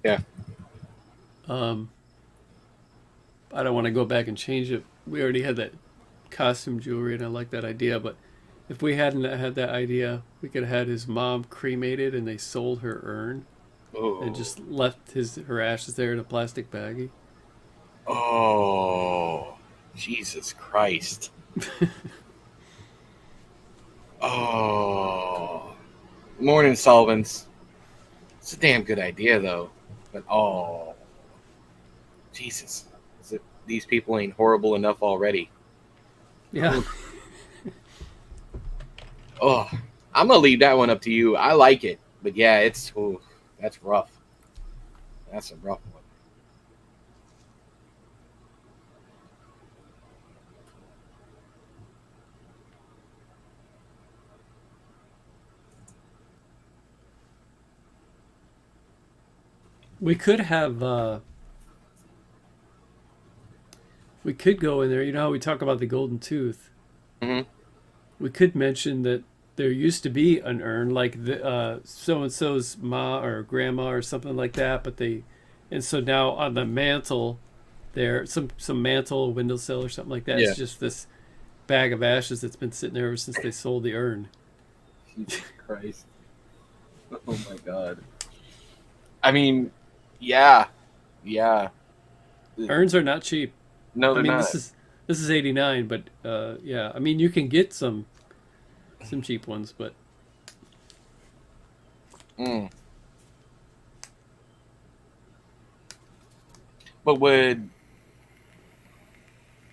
Yeah. Um, I don't want to go back and change it. We already had that costume jewelry, and I like that idea. But if we hadn't had that idea, we could have had his mom cremated, and they sold her urn, and Oh. just left her ashes there in a plastic baggie. Oh. Jesus Christ. Oh. Morning, solvents. It's a damn good idea, though. But oh, Jesus, these people ain't horrible enough already. Yeah. Oh, I'm gonna leave that one up to you. I like it, but yeah, that's rough. That's a rough one. We could have. We could go in there. You know how we talk about the golden tooth. Mm-hmm. We could mention that there used to be an urn like the so and so's ma or grandma or something like that, but and so now on the mantle there, some mantle, windowsill or something like that. Yeah. It's just this bag of ashes that's been sitting there ever since they sold the urn. Jesus Christ. Oh my God. I mean, yeah, yeah. Urns are not cheap. No, I they're mean, not. this is 89, but yeah. I mean, you can get some cheap ones, but Mm. But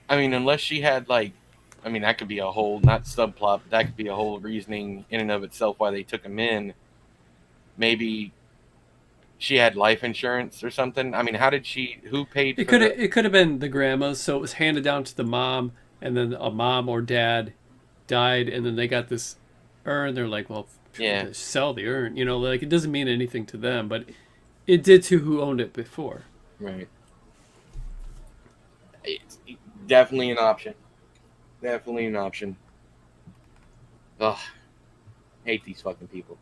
unless she had that could be a whole not subplot, but that could be a whole reasoning in and of itself why they took him in. Maybe she had life insurance or something. I mean, who paid for the? it could have been the grandma's, so it was handed down to the mom. and then a mom or dad died, and then they got this urn. They're like, well, Yeah. sell the urn. You know, like it doesn't mean anything to them, but it did to who owned it before. Right. It's definitely an option. Definitely an option. Ugh. Hate these fucking people.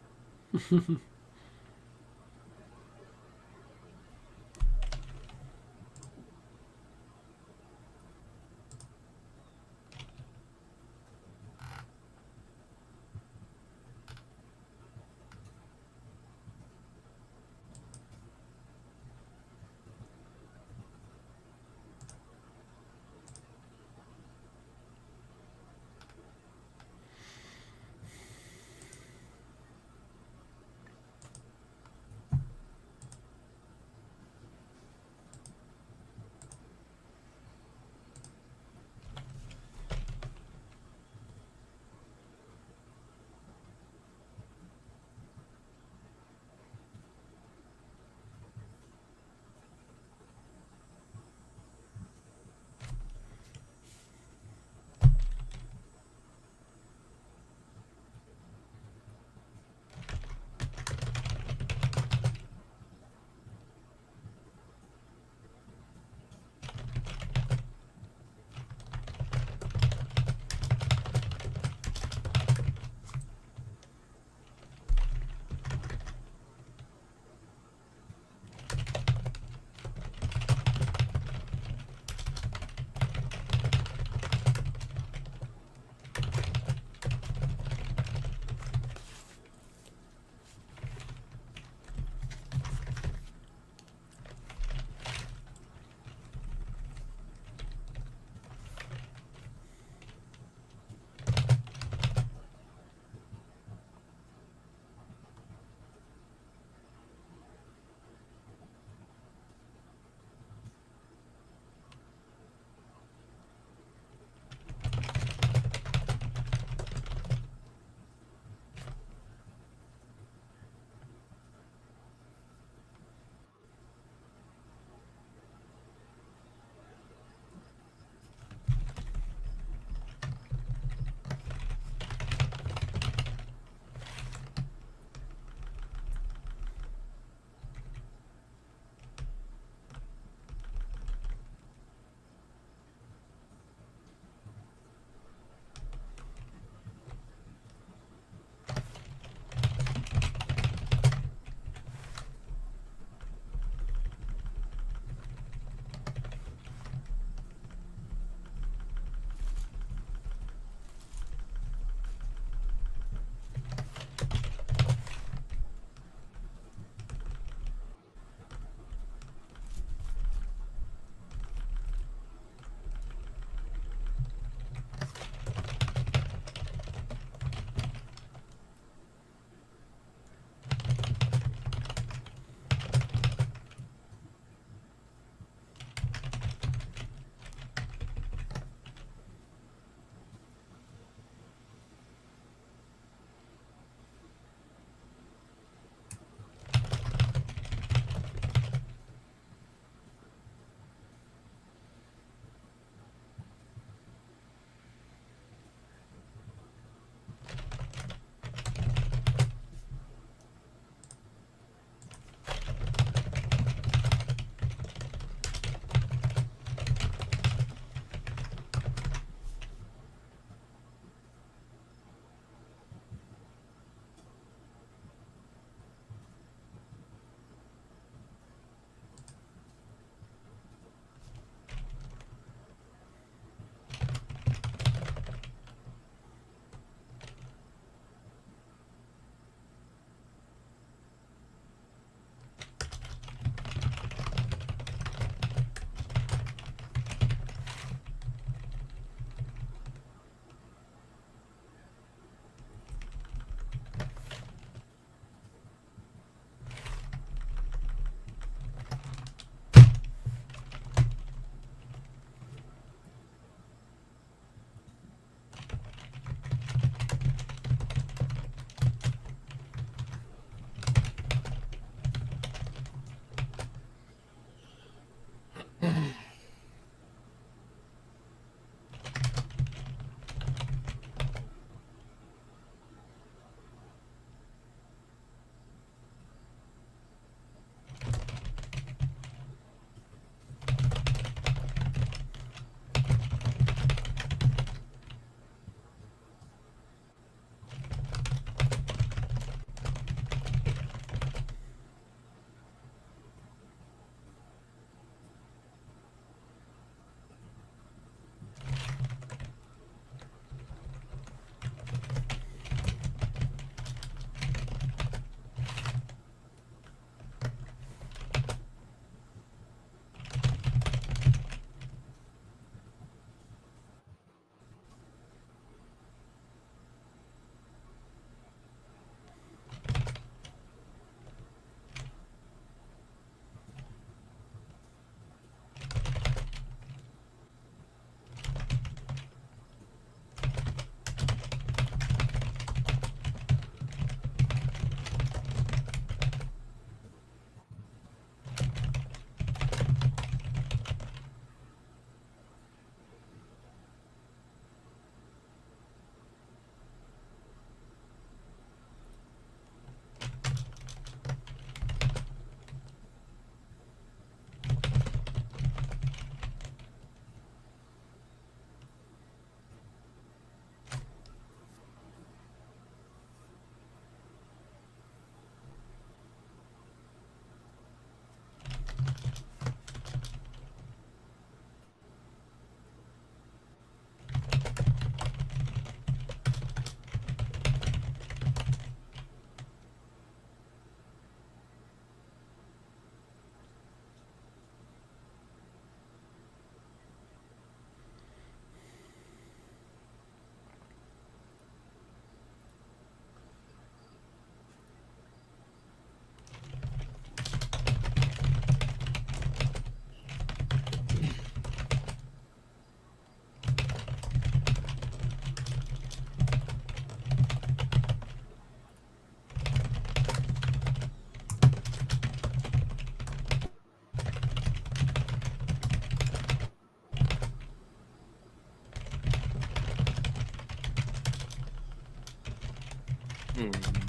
Hmm.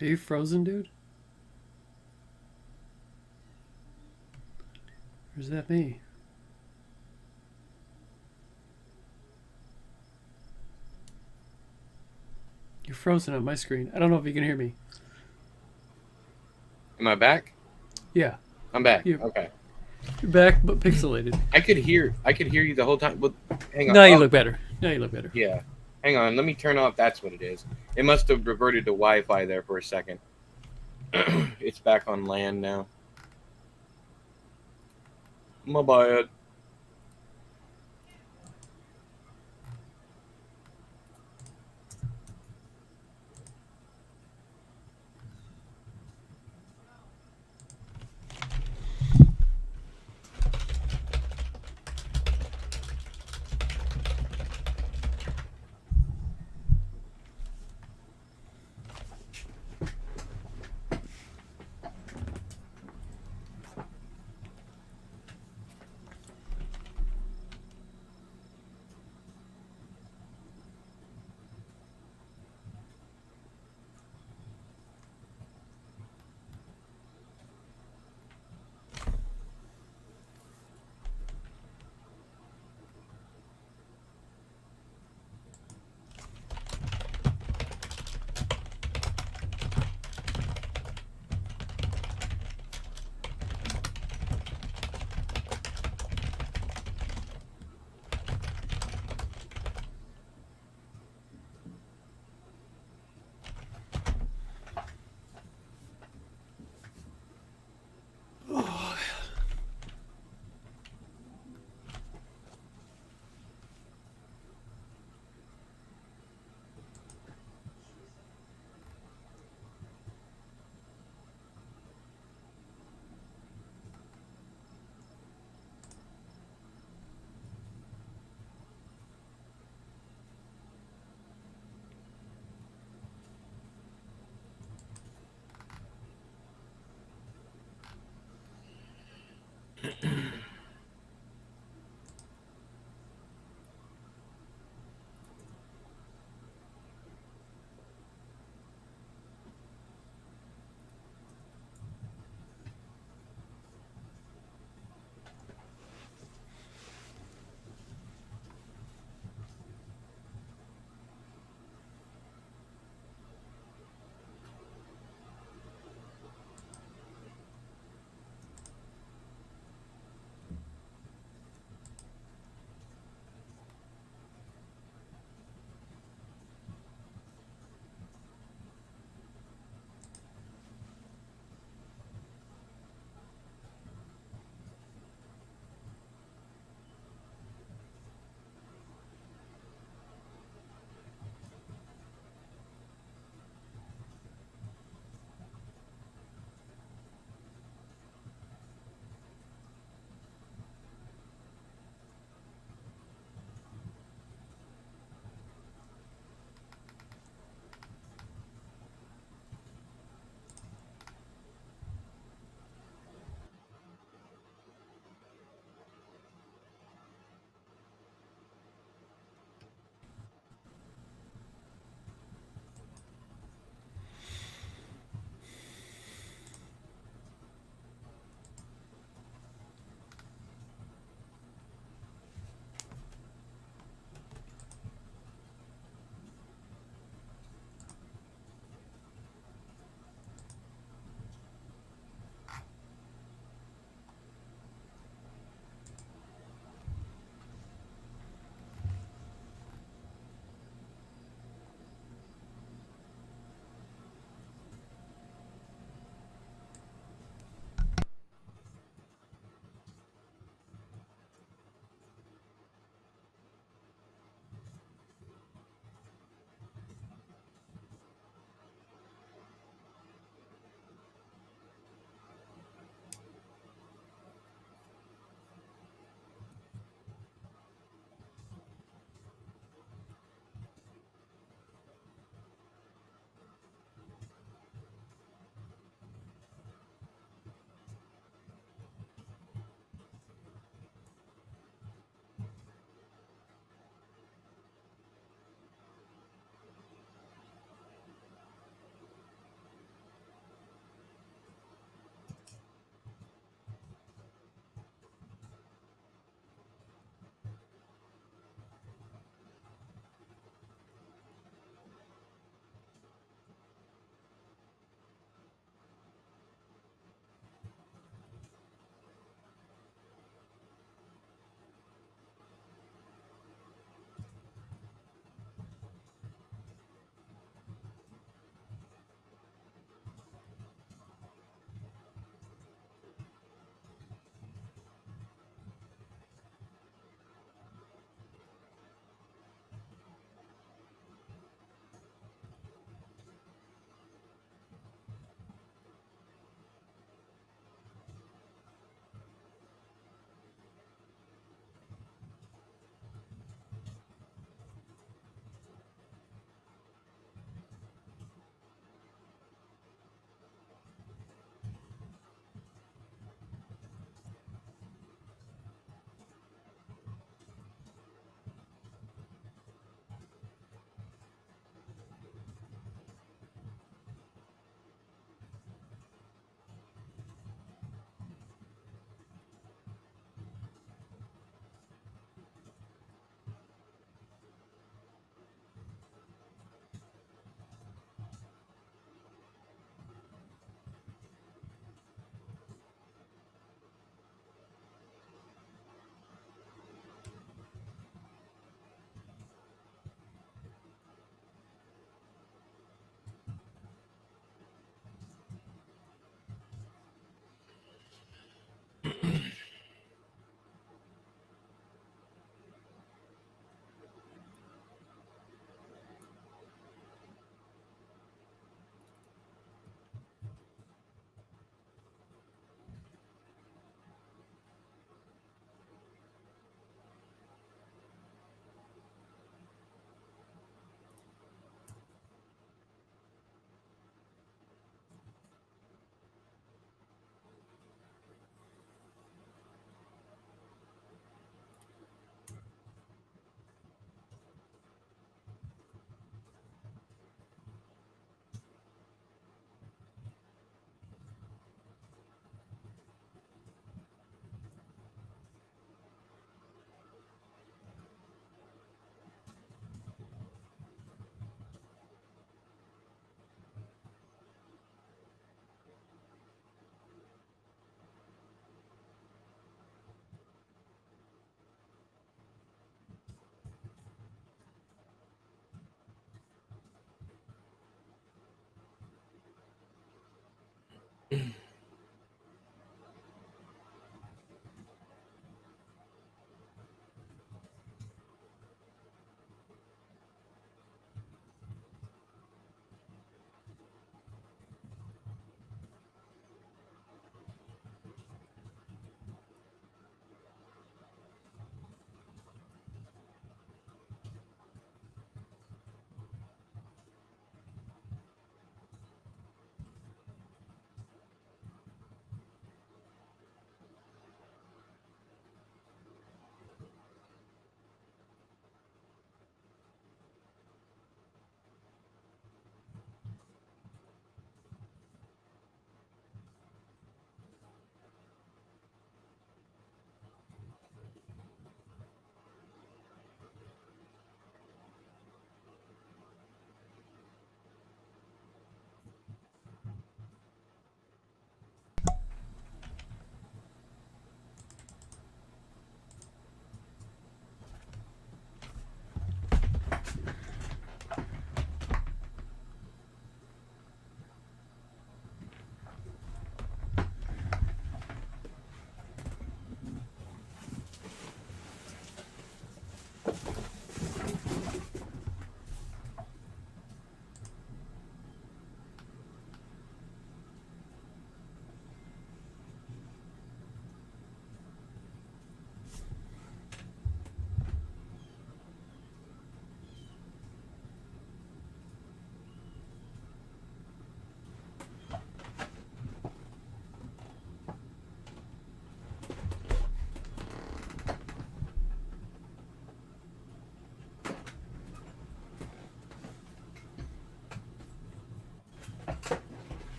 Are you frozen, dude? Or is that me? You're frozen on my screen. I don't know if you can hear me. Am I back? Yeah. I'm back. You- Okay. You're back, but pixelated. I could hear you the whole time. But hang on. Now you Oh, look better. Now you look better. Yeah. Hang on. Let me turn off. That's what it is. It must have reverted to Wi-Fi there for a second. It's back on LAN now. My bad.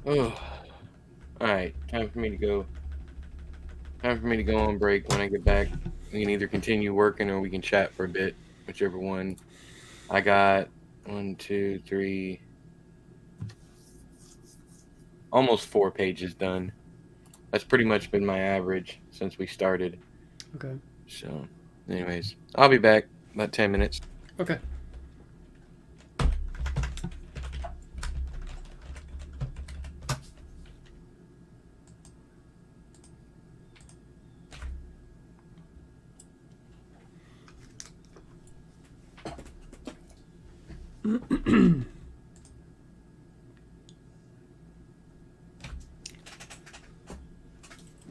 Oh, all right. Time for me to go. Time for me to go on break. When I get back, we can either continue working or we can chat for a bit, whichever one. I got 1, 2, 3, almost 4 pages done. That's pretty much been my average since we started. Okay. So, anyways, I'll be back about 10 minutes. Okay.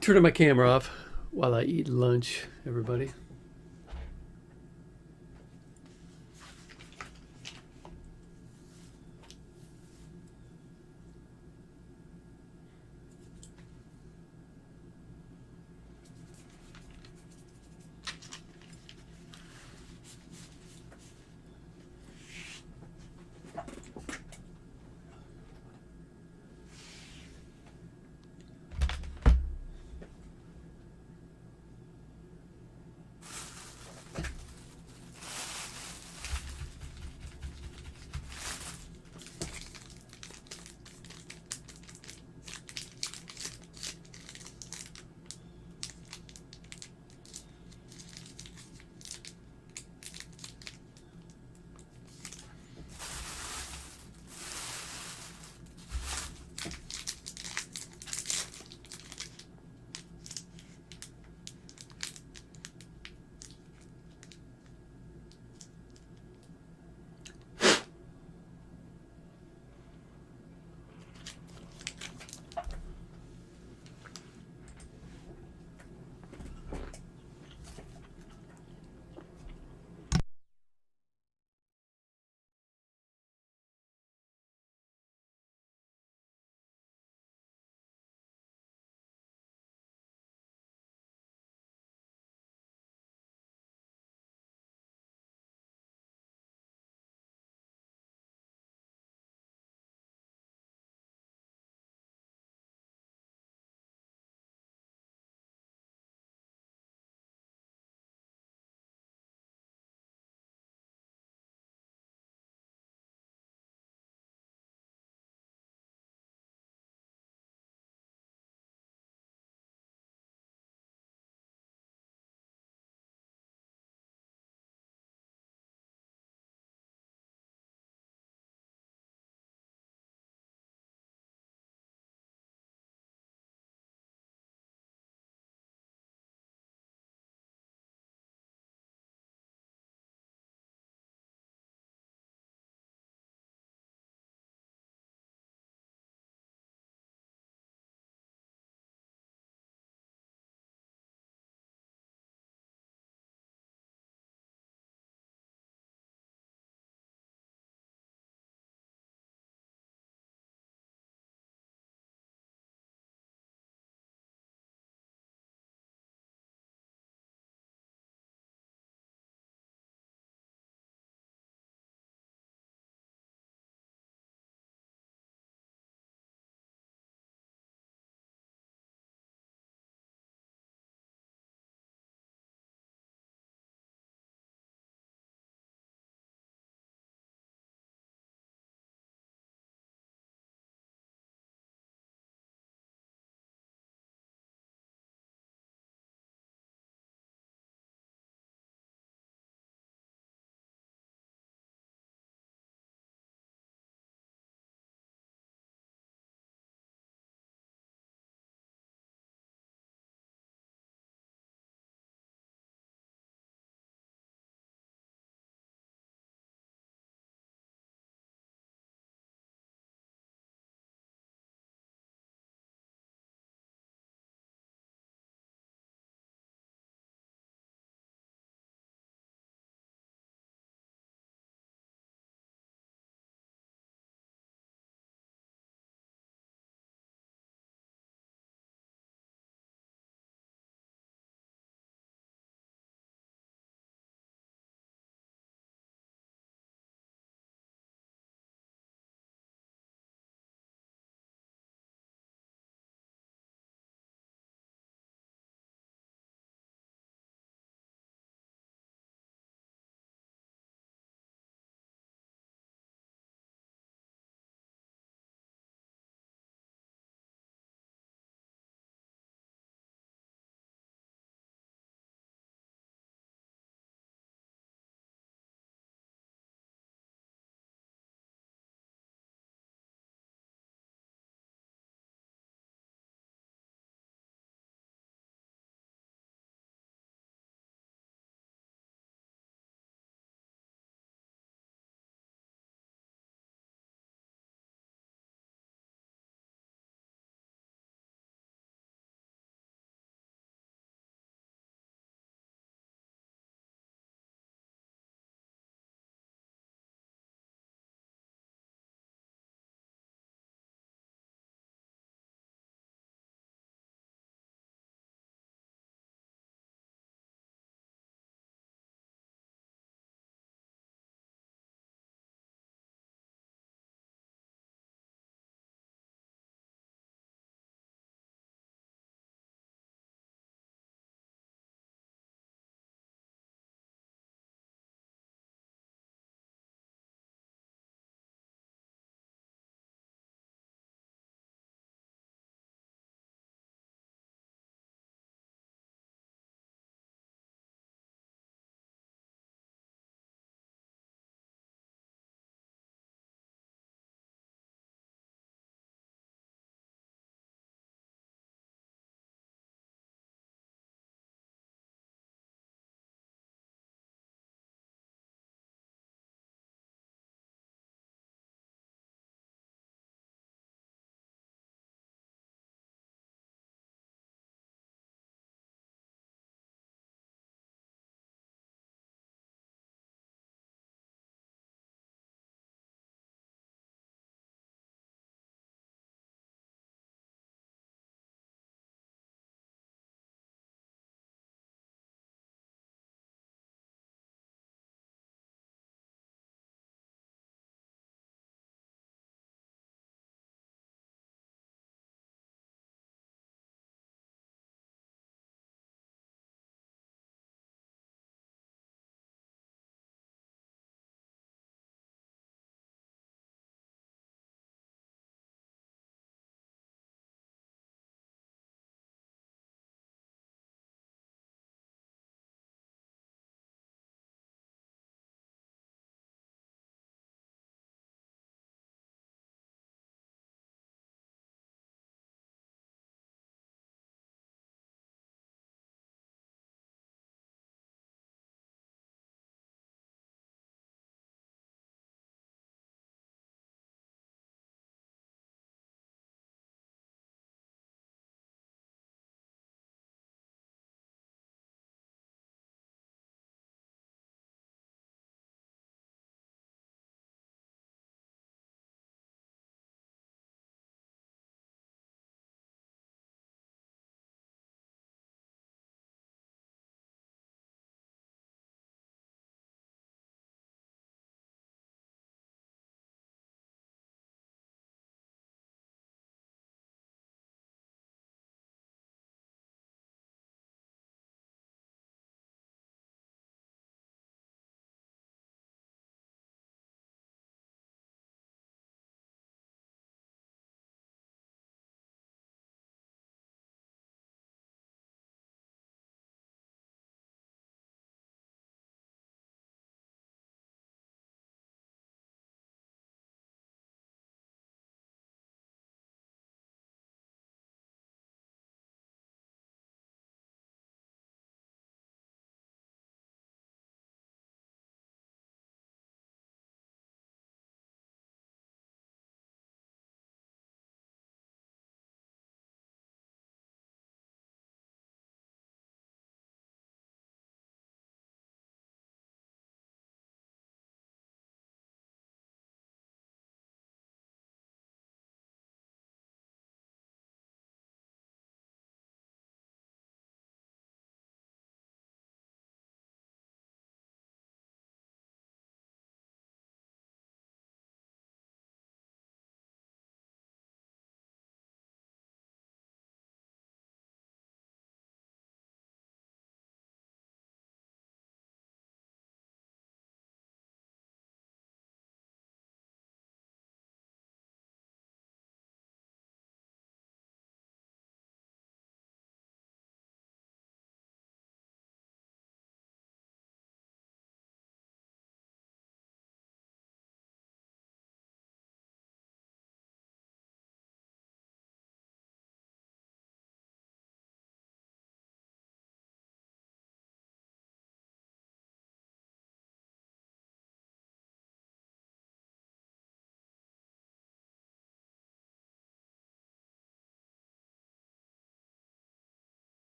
Turning my camera off while I eat lunch, everybody.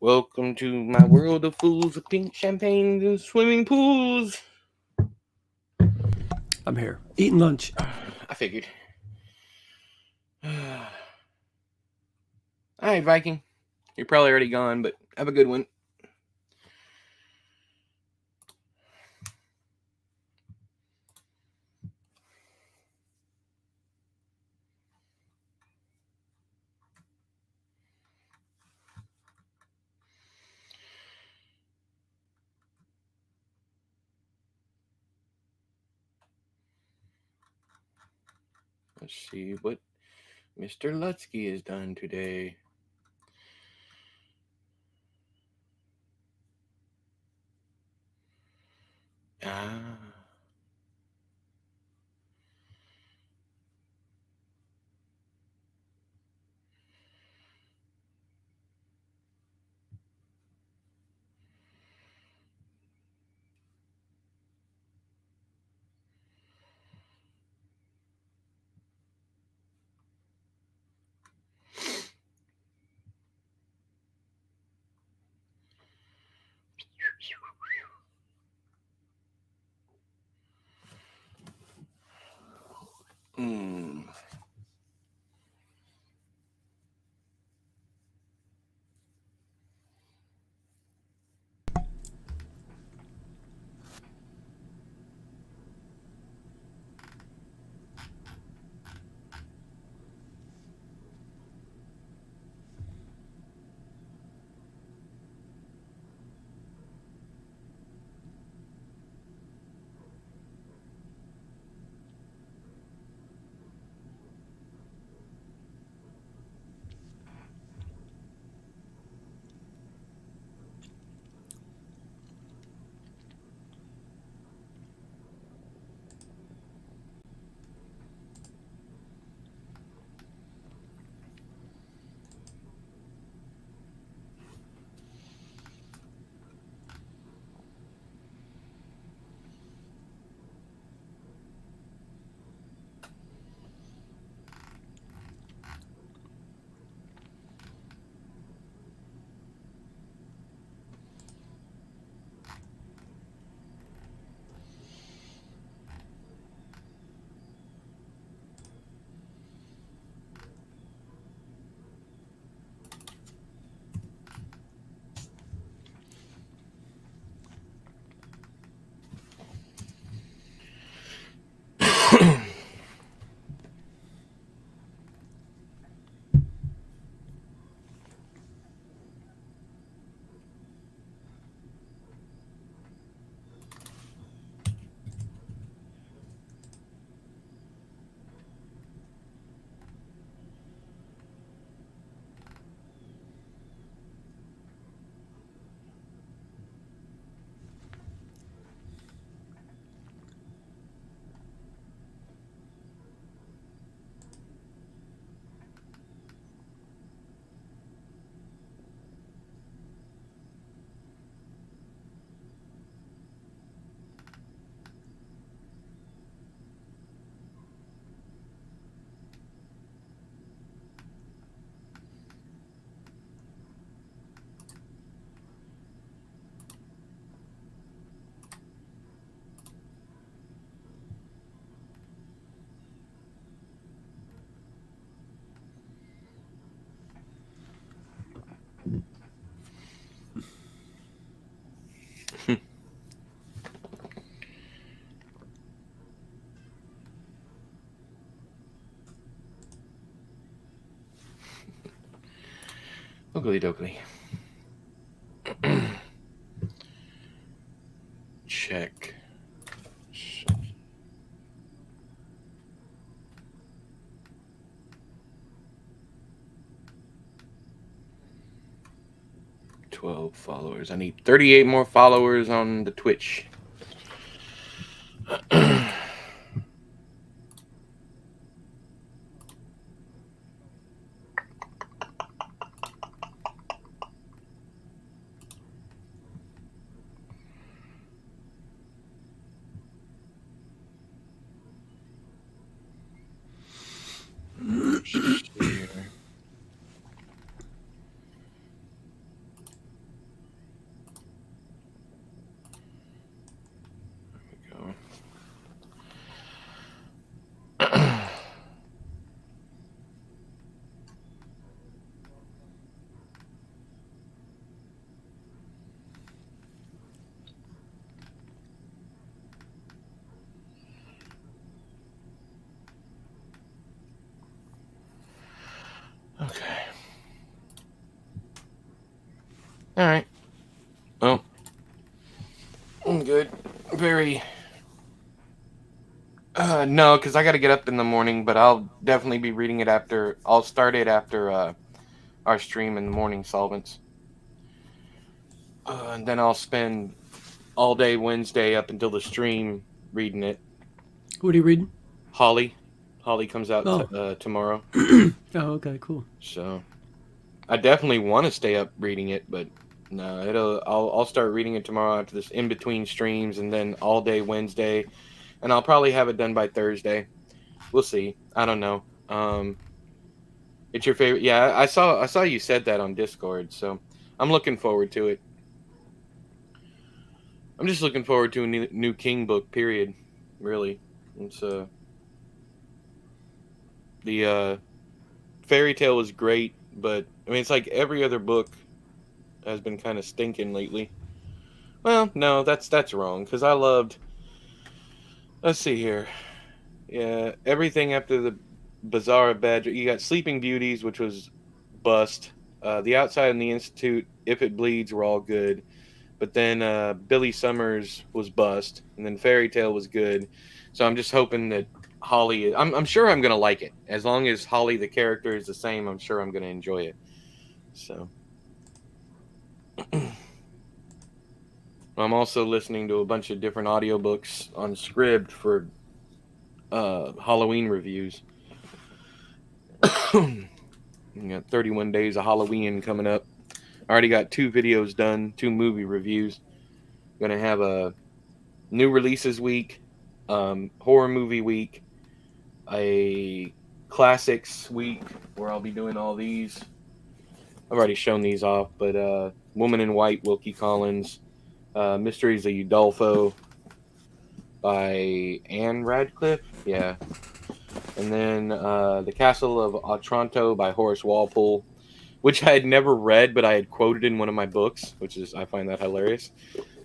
Welcome to my world of fools of pink champagne and swimming pools. I'm here eating lunch. I figured. All right, Viking. You're probably already gone, but have a good one. Let's see what Mr. Lutzke has done today. Ah. Hmm. Oogly doogly. Check. 12 followers. I need 38 more followers on the Twitch. Share. All right. Well, I'm good. Very. No, because I got to get up in the morning, but I'll definitely be reading it after. I'll start it after our stream in the morning, Solvents. And then I'll spend all day Wednesday up until the stream reading it. What are you reading? Holly. Holly comes out tomorrow. Oh, okay, cool. So I definitely want to stay up reading it, but no, I'll start reading it tomorrow after this in between streams, and then all day Wednesday, and I'll probably have it done by Thursday. We'll see. I don't know. It's your favorite? Yeah, I saw you said that on Discord, so I'm looking forward to it. I'm just looking forward to a new King book. Period. Really, it's the fairy tale was great, but I mean it's like every other book has been kind of stinking lately. Well, no, that's wrong because I loved. Let's see here. Yeah, everything after the Bazaar Badger. You got Sleeping Beauties, which was bust. The Outside and the Institute, If It Bleeds, were all good. But then Billy Summers was bust, and then Fairy Tale was good. So I'm just hoping that Holly. I'm sure I'm gonna like it as long as Holly the character is the same. I'm sure I'm gonna enjoy it. So I'm also listening to a bunch of different audiobooks on Scribd for Halloween reviews. You got 31 days of Halloween coming up. I already got 2 videos done, 2 movie reviews. Gonna have a new releases week, horror movie week, a classics week where I'll be doing all these. I've already shown these off, but Woman in White, Wilkie Collins, Mysteries of Udolpho by Anne Radcliffe, yeah. And then The Castle of Otranto by Horace Walpole, which I had never read, but I had quoted in one of my books, which is, I find that hilarious.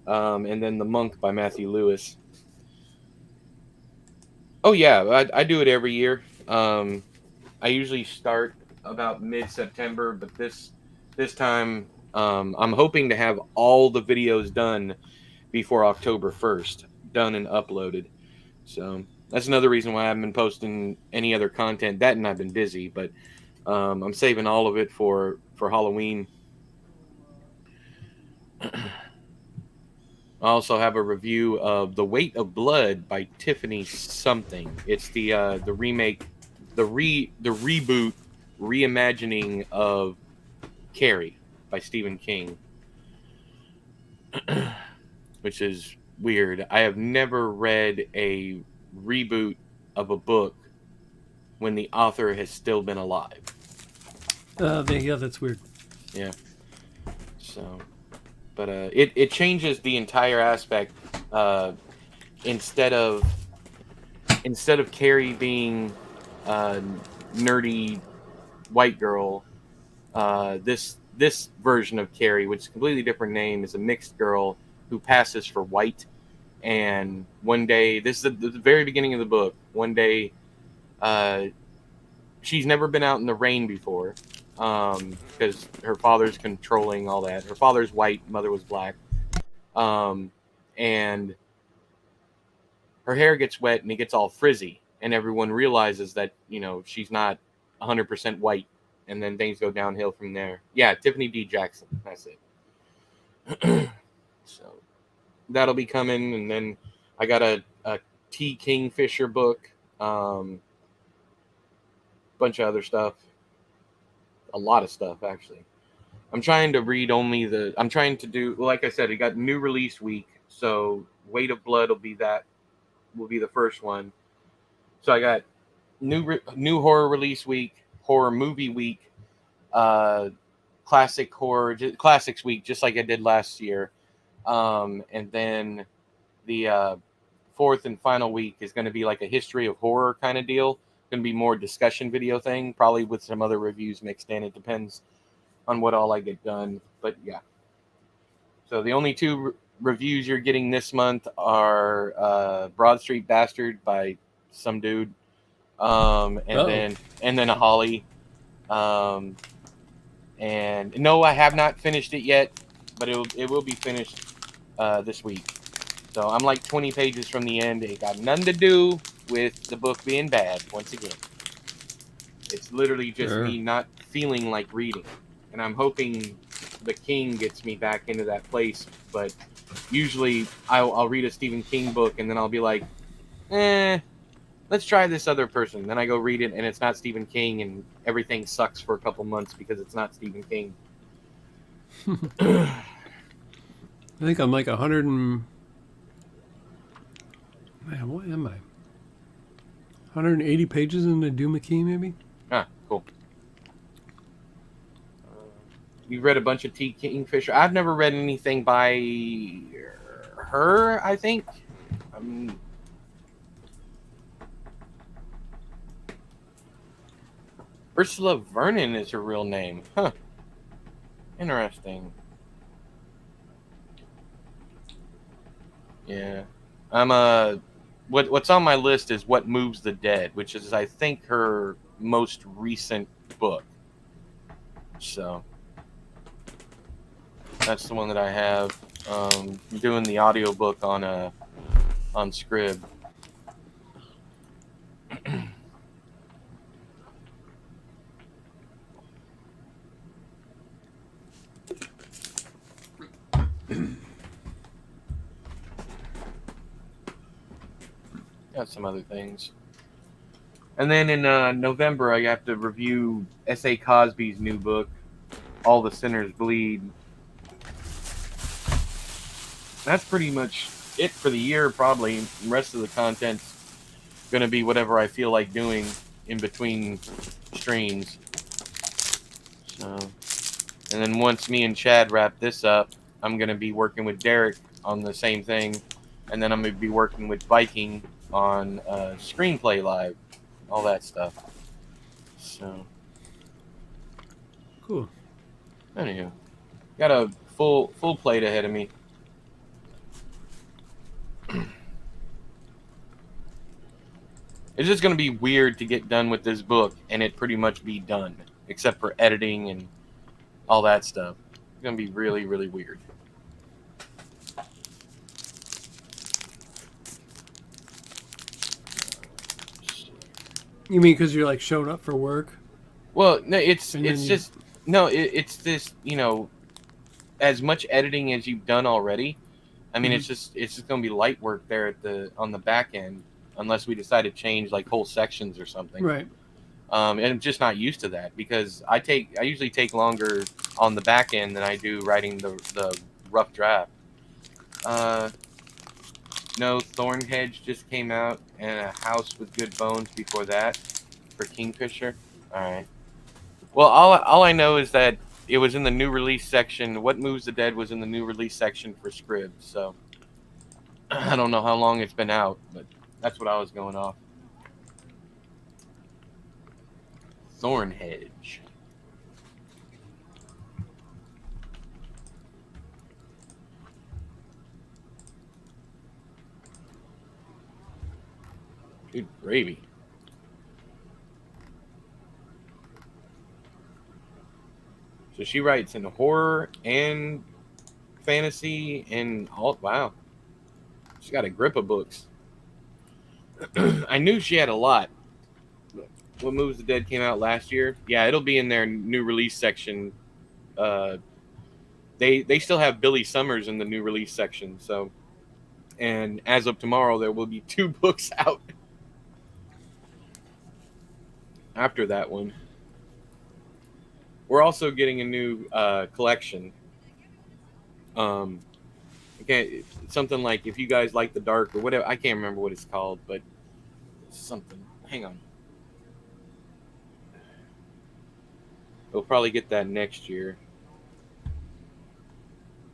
And then The Monk by Matthew Lewis. Oh yeah, I do it every year. I usually start about mid-September, but this time I'm hoping to have all the videos done before October 1st, done and uploaded. So that's another reason why I haven't been posting any other content. That and I've been busy, but I'm saving all of it for Halloween. I also have a review of The Weight of Blood by Tiffany something. It's the remake, the reboot, reimagining of Carrie by Stephen King, which is weird. I have never read a reboot of a book when the author has still been alive. Yeah, that's weird. Yeah. So, but it changes the entire aspect. Instead of Carrie being nerdy white girl, this version of Carrie, which is a completely different name, is a mixed girl who passes for white. And one day, this is the very beginning of the book. One day, she's never been out in the rain before, because her father's controlling all that. Her father's white, mother was black, and her hair gets wet and it gets all frizzy, and everyone realizes that she's not 100% white, and then things go downhill from there. Yeah, Tiffany D. Jackson, that's it. So that'll be coming, and then I got a T. Kingfisher book, bunch of other stuff, a lot of stuff actually. I'm trying to read only I'm trying to do, like I said, it got new release week, so Weight of Blood will be the first one. So I got new horror release week, horror movie week, classics week, just like I did last year. And then the 4th and final week is going to be like a history of horror kind of deal. Going to be more discussion video thing, probably with some other reviews mixed in. It depends on what all I get done. But yeah. So the only 2 reviews you're getting this month are Broad Street Bastard by some dude, and then a Holly. And no, I have not finished it yet. but it will be finished this week. So I'm like 20 pages from the end. It got nothing to do with the book being bad. Once again, it's literally just Sure. me not feeling like reading, and I'm hoping the King gets me back into that place. But usually I'll read a Stephen King book and then I'll be like, let's try this other person. Then I go read it and it's not Stephen King, and everything sucks for a couple months because it's not Stephen King. I think I'm like 100 and... Man, what am I? 180 pages into Doom McKee, maybe? Ah, cool. You've read a bunch of T. Kingfisher. I've never read anything by her, I think. Ursula Vernon is her real name. Huh. Interesting. Yeah. What's on my list is What Moves the Dead, which is, I think, her most recent book. So that's the one that I have. I'm doing the audiobook on Scrib. Got some other things. And then in November, I have to review S.A. Cosby's new book, All the Sinners Bleed. That's pretty much it for the year, probably. The rest of the content's going to be whatever I feel like doing in between streams. So, and then once me and Chad wrap this up, I'm going to be working with Derek on the same thing. And then I'm going to be working with Viking on Screenplay Live, all that stuff. So, Cool. anywho, got a full plate ahead of me. It's just going to be weird to get done with this book and it pretty much be done, except for editing and all that stuff. It's going to be really, really weird. You mean because you're like showing up for work? Well, no, it's And then just no, it's this, as much editing as you've done already. I mean, it's just going to be light work there on the back end, unless we decide to change like whole sections or something. Right. And I'm just not used to that because I usually take longer on the back end than I do writing the rough draft. No, Thornhedge just came out, and A House with Good Bones before that for Kingfisher. All right. Well, all I know is that it was in the new release section. What Moves the Dead was in the new release section for Scrib. So I don't know how long it's been out, but that's what I was going off. Thornhedge. Good gravy. So she writes in horror and fantasy and all. Wow. She's got a grip of books. I knew she had a lot. What Moves the Dead came out last year. Yeah, it'll be in their new release section. They still have Billy Summers in the new release section. So, and as of tomorrow, there will be 2 books out after that one. We're also getting a new collection. Okay, something like If You Guys Like the Dark or whatever. I can't remember what it's called, but something. Hang on. We'll probably get that next year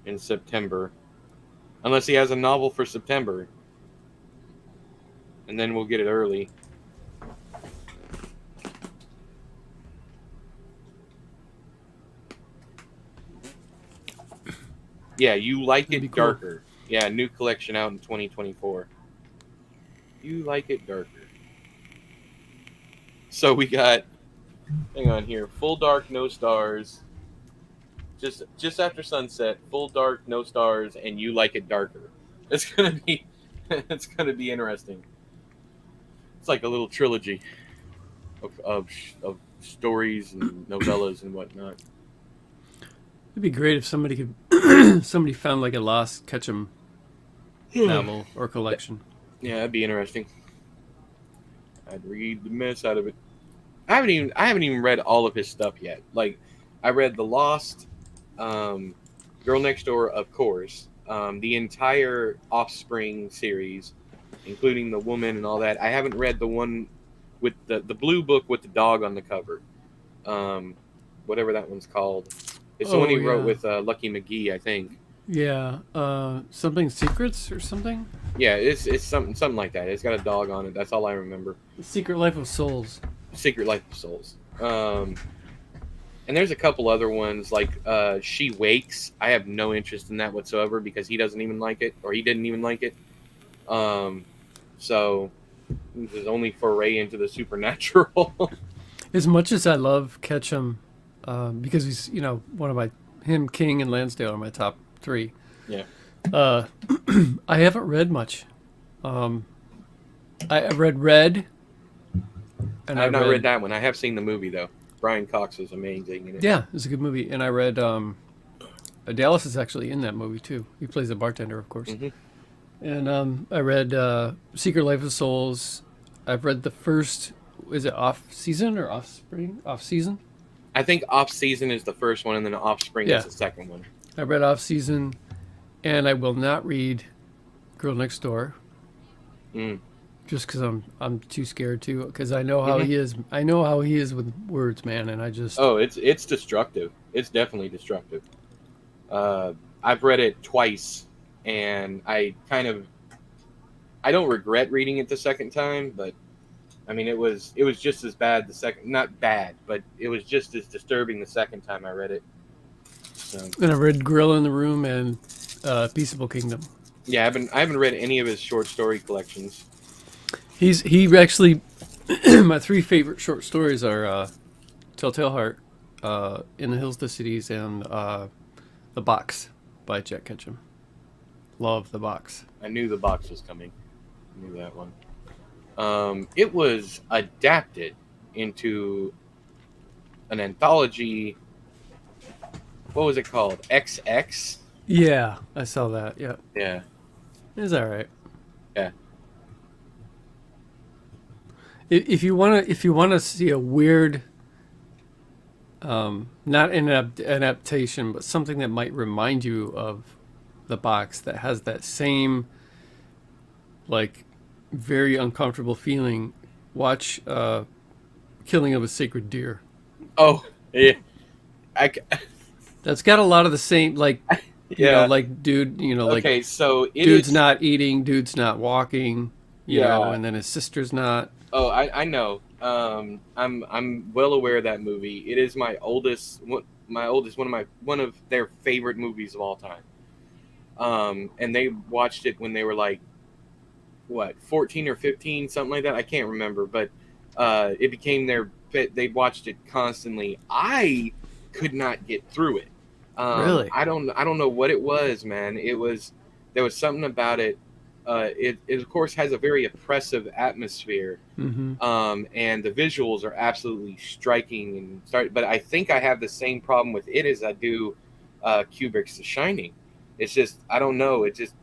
in September, unless he has a novel for September, and then we'll get it early. Yeah, You Like That'd be It cool. Darker. Yeah, new collection out in 2024. You Like It Darker. So we got, hang on here, Full Dark, No Stars, just after sunset, full dark, no stars, and you like it darker. It's gonna be it's gonna be interesting. It's like a little trilogy of stories and novellas and whatnot. It'd be great if somebody could somebody found like a lost Ketchum novel or collection. Yeah, that'd be interesting. I'd read the mess out of it. I haven't even read all of his stuff yet. Like, I read The Lost, Girl Next Door, of course, the entire Offspring series, including The Woman and all that. I haven't read the one with the blue book with the dog on the cover, whatever that one's called. It's the one he wrote with Lucky McGee, I think. Yeah, something Secrets or something. Yeah, it's something like that. It's got a dog on it. That's all I remember. The Secret Life of Souls. Secret Life of Souls. And there's a couple other ones like She Wakes. I have no interest in that whatsoever because he doesn't even like it, or he didn't even like it. So there's only foray into the supernatural. As much as I love Ketchum, because he's one of him, King, and Lansdale are my top 3. Yeah. I haven't read much. I read Red. And I've not read that one. I have seen the movie though. Brian Cox is amazing in it. Yeah, it's a good movie. And I read Dallas is actually in that movie too. He plays a bartender, of course. Mm-hmm. And I read Secret Life of Souls. I've read the first. Is it Off Season or Offspring? Off Season. I think Off Season is the first one, and then Offspring is the second one. I read Off Season, and I will not read Girl Next Door. Just because I'm too scared to, because I know how he is. I know how he is with words, man, and I just. Oh, it's destructive. It's definitely destructive. I've read it twice, and I don't regret reading it the second time, but I mean it was just as bad the second. Not bad, but it was just as disturbing the second time I read it. So. And I read Gorilla in the Room and Peaceable Kingdom. Yeah, I haven't read any of his short story collections. He actually my 3 favorite short stories are Telltale Heart, In the Hills, the Cities, and The Box by Jack Ketchum. Love The Box. I knew The Box was coming. I knew that one. It was adapted into an anthology. What was it called? XX? Yeah, I saw that. Yeah. Yeah. It's all right. Yeah. If you want to see a weird, not an adaptation, but something that might remind you of The Box, that has that same, like, very uncomfortable feeling, watch Killing of a Sacred Deer. Oh, yeah. That's got a lot of the same, like, like dude, like, okay, so dude's not eating, dude's not walking, you know, and then his sister's not. Oh, I know. I'm well aware of that movie. It is one of their favorite movies of all time. And they watched it when they were like, what, 14 or 15, something like that. I can't remember, but it became they watched it constantly. I could not get through it. Really? I don't know what it was, man. There was something about it. It of course has a very oppressive atmosphere, and the visuals are absolutely striking but I think I have the same problem with it as I do Kubrick's The Shining. It's just, I don't know, it just,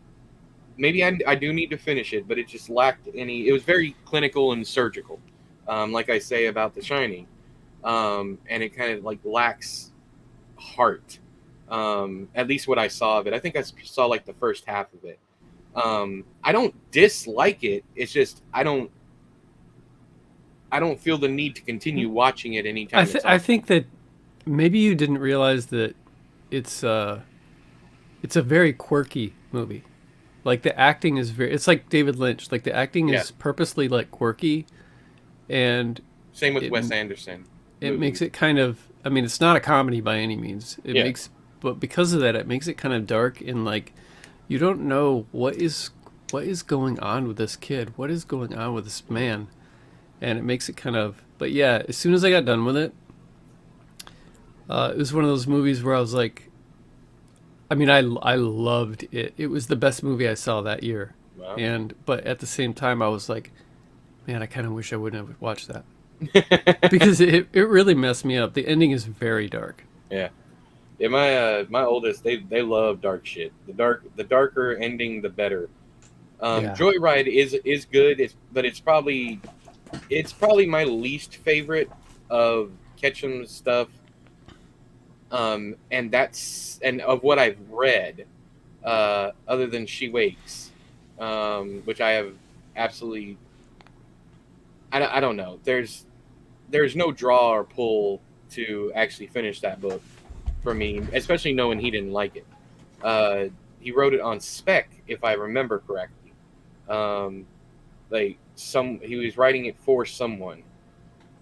maybe I do need to finish it, but it just lacked it was very clinical and surgical, like I say about The Shining, and it kind of like lacks heart, at least what I saw of it. I think I saw like the first half of it. I don't dislike it. It's just I don't feel the need to continue watching it anytime. I think that maybe you didn't realize that it's a very quirky movie. Like the acting is it's like David Lynch. Like the acting is purposely like quirky, and same with Wes Anderson. It makes it kind of. I mean, it's not a comedy by any means. But because of that, it makes it kind of dark and like. You don't know what is going on with this kid. What is going on with this man? And it makes it kind of... But yeah, as soon as I got done with it, it was one of those movies where I was like... I mean, I loved it. It was the best movie I saw that year. Wow. But at the same time, I was like, man, I kind of wish I wouldn't have watched that because it really messed me up. The ending is very dark. Yeah. Yeah, my oldest, they love dark shit. The darker ending, the better. Yeah. Joyride is good, but it's probably my least favorite of Ketchum's stuff. And of what I've read, other than She Wakes, which I have absolutely, I don't know. There's no draw or pull to actually finish that book for me, especially knowing he didn't like it. He wrote it on spec, if I remember correctly. He was writing it for someone.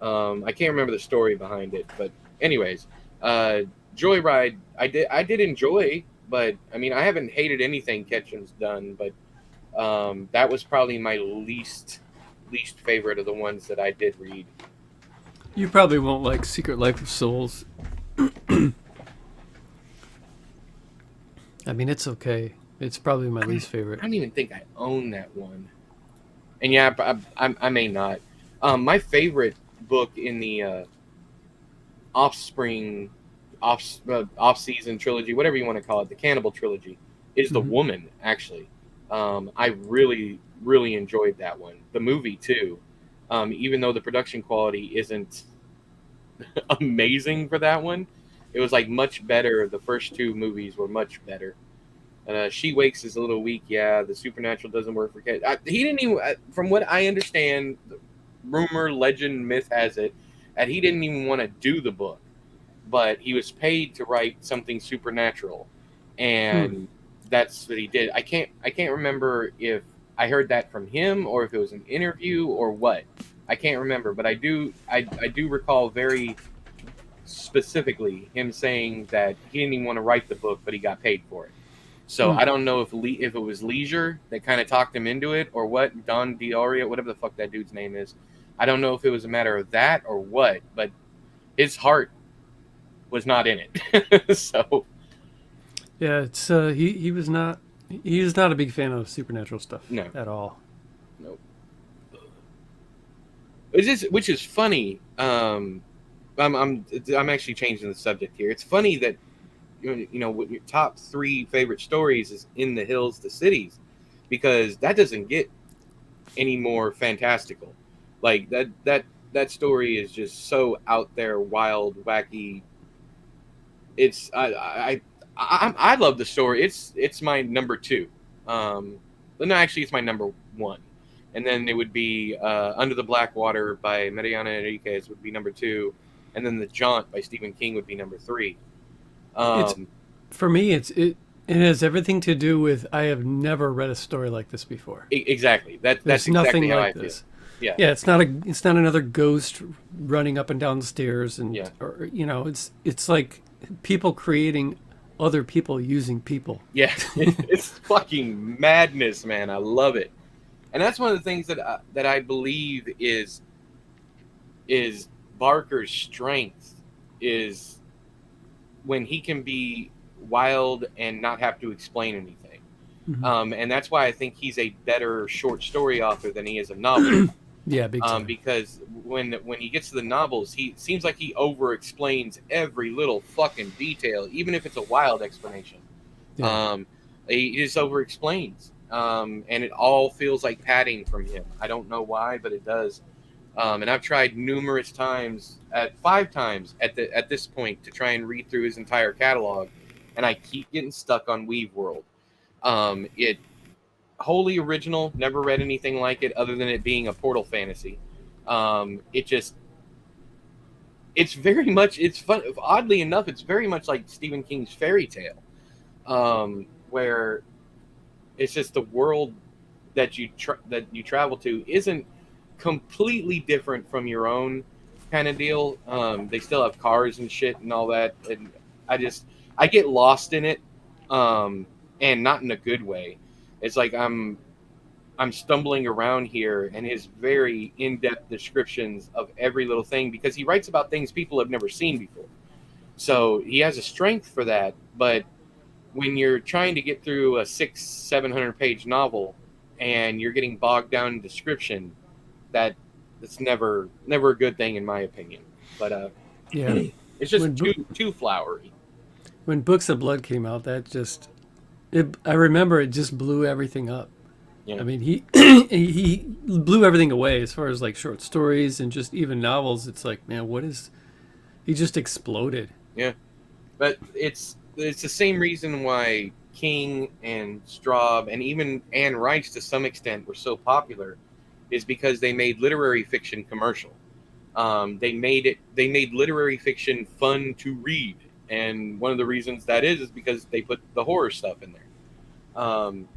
I can't remember the story behind it, but anyways, Joyride, I did enjoy, but I mean, I haven't hated anything Ketchum's done, but that was probably my least favorite of the ones that I did read. You probably won't like Secret Life of Souls. I mean, it's okay. It's probably my least favorite. I don't even think I own that one. And yeah, I may not. My favorite book in the off-season trilogy, whatever you want to call it, the Cannibal trilogy, is The Woman, actually. I really, really enjoyed that one. The movie, too. Even though the production quality isn't amazing for that one, it was like much better. The first two movies were much better. She Wakes is a little weak. Yeah, the supernatural doesn't work for Cat. He didn't even, from what I understand, rumor, legend, myth has it, that he didn't even want to do the book, but he was paid to write something supernatural, and that's what he did. I can't remember if I heard that from him or if it was an interview or what. I can't remember, but I do recall very specifically him saying that he didn't even want to write the book, but he got paid for it. So I don't know if it was Leisure that kind of talked him into it or what. Don Diorio, whatever the fuck that dude's name is. I don't know if it was a matter of that or what, but his heart was not in it. So yeah, it's he was not a big fan of supernatural stuff. No. At all. Nope. Which is funny. I'm actually changing the subject here. It's funny that you know what your top 3 favorite stories is In the Hills, the Cities, because that doesn't get any more fantastical. Like that story is just so out there, wild, wacky. It's I love the story. It's my number 2. No, actually, it's my number 1. And then it would be Under the Black Water by Mariana Enriquez would be number 2, and then The Jaunt by Stephen King would be number 3. For me, it has everything to do with I have never read a story like this before. Exactly. That's There's exactly nothing how like I this. feel. Yeah. Yeah, it's not another ghost running up and down the stairs, and Yeah. or it's like people creating other people using people. Yeah, it's fucking madness, man. I love it, and that's one of the things that I believe is Barker's strength is when he can be wild and not have to explain anything. And that's why I think he's a better short story author than he is a novel. Yeah, big time. Because when he gets to the novels, he seems like he over explains every little fucking detail, even if it's a wild explanation. Yeah. He just over explains, and it all feels like padding from him. I don't know why, but it does. And I've tried numerous times, 5 times at this point, to try and read through his entire catalog, and I keep getting stuck on Weave World. It wholly original, never read anything like it other than it being a portal fantasy. It's very much, it's fun. Oddly enough, it's very much like Stephen King's fairy tale, where it's just the world that you travel to isn't completely different from your own kind of deal. They still have cars and shit and all that, and I get lost in it, and not in a good way. It's like I'm stumbling around here, and his very in-depth descriptions of every little thing, because he writes about things people have never seen before. So he has a strength for that, but when you're trying to get through a 600-700 page novel and you're getting bogged down in description, that's never a good thing in my opinion. But Yeah. it's just When too flowery. when Books of Blood came out, I remember it just blew everything up. Yeah. I mean, he he blew everything away as far as like short stories and just even novels. It's like, man, he just exploded. Yeah. But it's the same reason why King and Straub and even Anne Rice to some extent were so popular, is because they made literary fiction commercial. They made literary fiction fun to read, and one of the reasons that is because they put the horror stuff in there.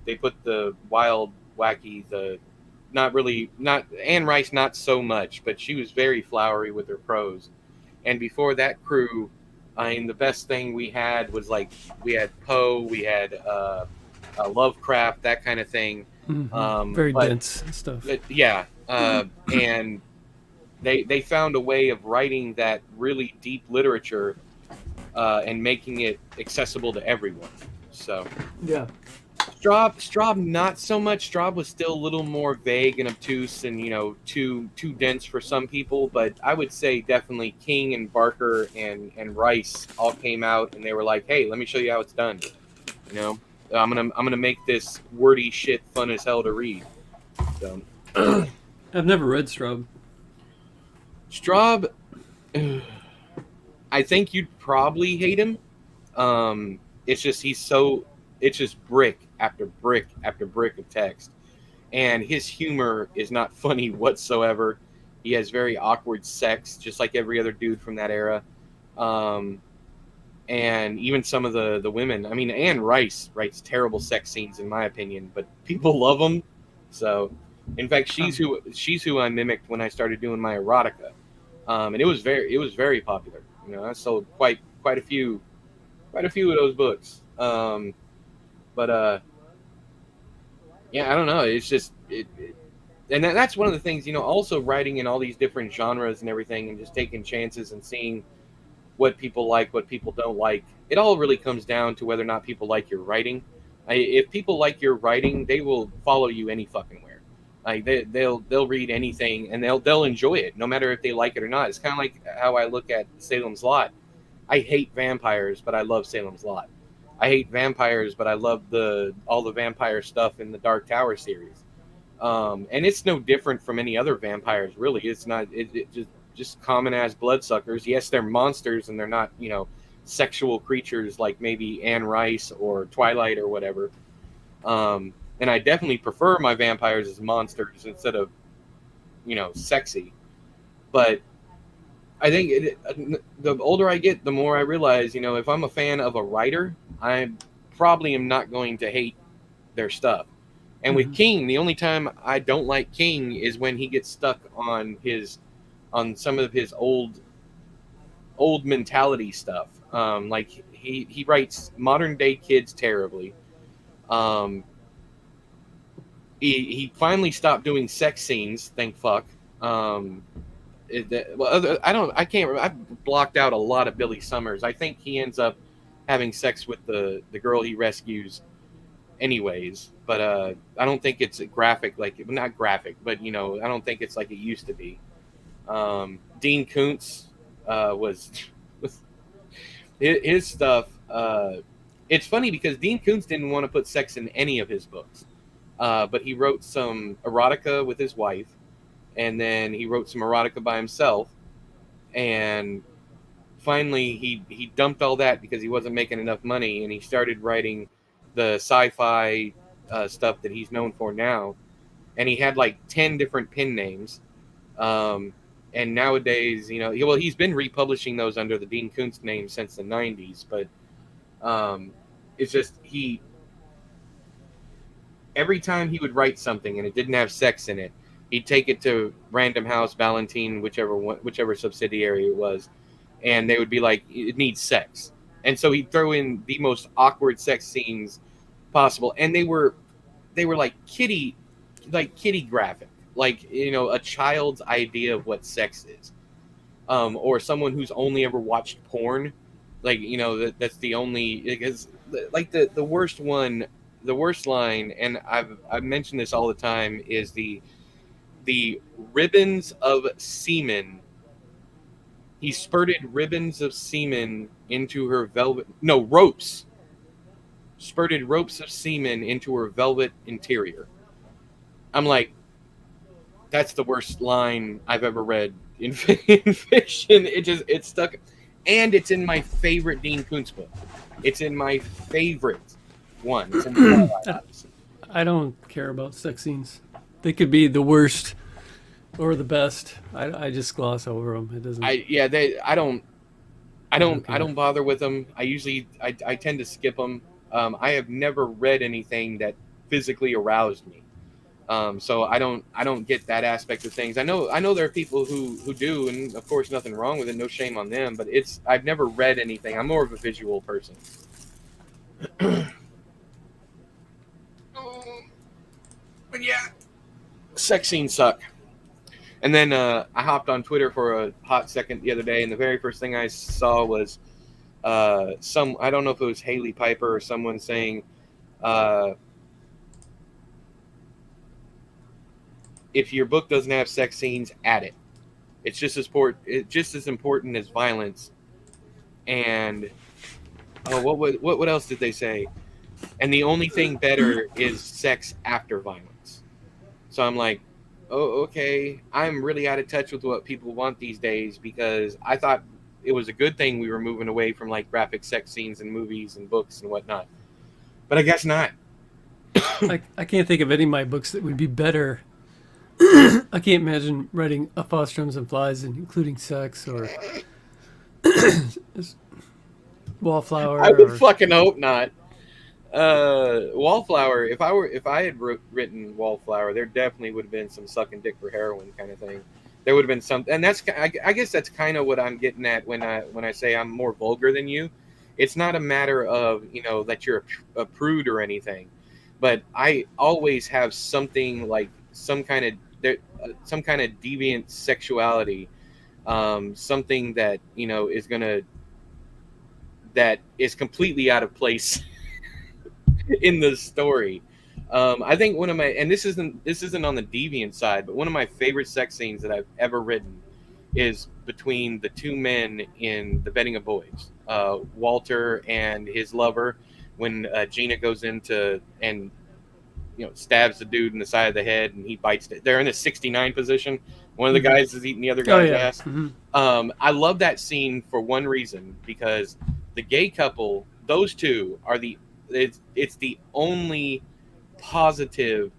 They put the wild, wacky, the not Anne Rice, not so much, but she was very flowery with her prose. And before that crew, I mean, the best thing we had was like we had Poe, we had Lovecraft, that kind of thing. Very But dense stuff. yeah, and they found a way of writing that really deep literature and making it accessible to everyone. So Yeah. Straub not so much. Straub was still a little more vague and obtuse, and too dense for some people. But I would say definitely King and Barker and Rice all came out and they were like, "Hey, let me show you how it's done." You know, I'm gonna make this wordy shit fun as hell to read. So I've never read Straub. Straub, I think you'd probably hate him. It's just it's just brick after brick after brick of text, and his humor is not funny whatsoever. He has very awkward sex, just like every other dude from that era. Um, and even some of the women. I mean, Anne Rice writes terrible sex scenes in my opinion, but people love them. So, in fact, she's who I mimicked when I started doing my erotica, and it was very popular. I sold quite a few of those books. But yeah, I don't know. It's just and that's one of the things. Also writing in all these different genres and everything, and just taking chances and seeing what people like, what people don't like. It all really comes down to whether or not people like your writing. If people like your writing, they will follow you any fucking where. Like they'll read anything and they'll enjoy it, no matter if they like it or not. It's kind of like how I look at Salem's Lot. I hate vampires, but I love Salem's Lot. I hate vampires, but I love all the vampire stuff in the Dark Tower series. And it's no different from any other vampires, really. It's not. It just common ass bloodsuckers. Yes, they're monsters, and they're not sexual creatures like maybe Anne Rice or Twilight or whatever. And I definitely prefer my vampires as monsters instead of sexy. But I think the older I get, the more I realize, if I'm a fan of a writer, I probably am not going to hate their stuff. And with King, the only time I don't like King is when he gets stuck on some of his old mentality stuff. Like he writes modern day kids terribly. He finally stopped doing sex scenes. Thank fuck. I can't remember. I've blocked out a lot of Billy Summers. I think he ends up having sex with the girl he rescues anyways, but I don't think it's graphic, not graphic, but I don't think it's like it used to be. Dean Koontz was his stuff. It's funny because Dean Koontz didn't want to put sex in any of his books, but he wrote some erotica with his wife, and then he wrote some erotica by himself, and finally he dumped all that because he wasn't making enough money, and he started writing the sci-fi stuff that he's known for now. And he had like 10 different pen names, and nowadays he's been republishing those under the Dean Koontz name since the 90s, but it's just every time he would write something and it didn't have sex in it, he'd take it to Random House, Valentine, whichever subsidiary it was, and they would be like, it needs sex. And so he'd throw in the most awkward sex scenes possible, and they were like kitty graphic, like a child's idea of what sex is, or someone who's only ever watched porn, like that's the only, because like the worst one, the worst line, and I've mentioned this all the time, is the ribbons of semen. He spurted ribbons of semen into her velvet. No, ropes. Spurted ropes of semen into her velvet interior. I'm like, that's the worst line I've ever read in, in fiction. It stuck, and it's in my favorite Dean Koontz book. It's in my favorite one. It's in Twilight, obviously. I don't care about sex scenes. They could be the worst or the best. I just gloss over them. It doesn't. I don't bother with them. I tend to skip them. I have never read anything that physically aroused me. So I don't get that aspect of things. I know there are people who do, and of course nothing wrong with it, no shame on them, but I've never read anything. I'm more of a visual person. But yeah, sex scenes suck. And then I hopped on Twitter for a hot second the other day, and the very first thing I saw was I don't know if it was Haley Piper or someone saying, if your book doesn't have sex scenes, add it. It's just as important as violence. And what else did they say? And the only thing better is sex after violence. So I'm like, oh, okay. I'm really out of touch with what people want these days, because I thought it was a good thing we were moving away from like graphic sex scenes in movies and books and whatnot. But I guess not. I can't think of any of my books that would be better. I can't imagine writing A Fostrums and Flies and including sex or Wallflower. I would fucking hope not. Wallflower. If I had written Wallflower, there definitely would have been some sucking dick for heroin kind of thing. There would have been some, and I guess that's kind of what I'm getting at when I say I'm more vulgar than you. It's not a matter of that you're a prude or anything, but I always have something like some kind of deviant sexuality, something that that is completely out of place in the story. I think one of my, and this isn't on the deviant side, but one of my favorite sex scenes that I've ever written is between the two men in The Betting of Boys, Walter and his lover, when Gina goes into and stabs the dude in the side of the head and he bites it. They're in a 69 position. One of the guys is eating the other guy's ass. Mm-hmm. I love that scene for one reason, because the gay couple, those two are it's the only positive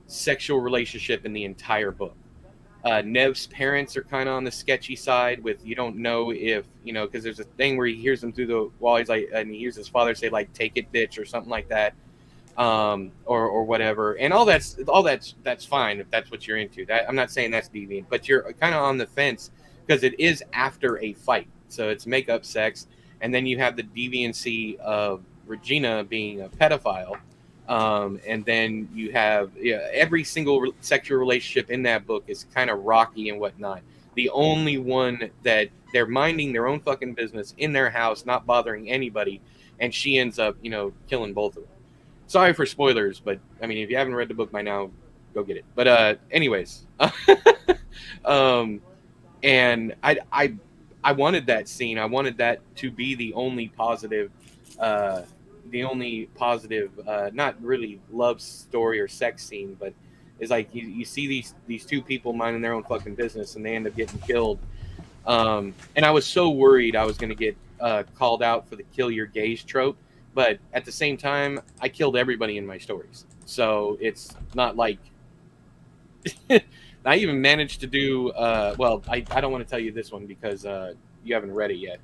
sexual relationship in the entire book. Nev's parents are kind of on the sketchy side with, you don't know if, because there's a thing where he hears them through the wall. He's like, and he hears his father say like, "Take it, bitch," or something like that. Or whatever, and all that's fine if that's what you're into. That, I'm not saying that's deviant, but you're kind of on the fence because it is after a fight, so it's make-up sex, and then you have the deviancy of Regina being a pedophile, and then you have every single sexual relationship in that book is kind of rocky and whatnot. The only one that they're minding their own fucking business in their house, not bothering anybody, and she ends up killing both of them. Sorry for spoilers, but I mean, if you haven't read the book by now, go get it. But anyways, and I wanted that scene. I wanted that to be the only positive, not really love story or sex scene, but it's like you see these two people minding their own fucking business and they end up getting killed. And I was so worried I was going to get called out for the kill your gays trope. But at the same time, I killed everybody in my stories. So it's not like I even managed to do, I don't want to tell you this one because you haven't read it yet.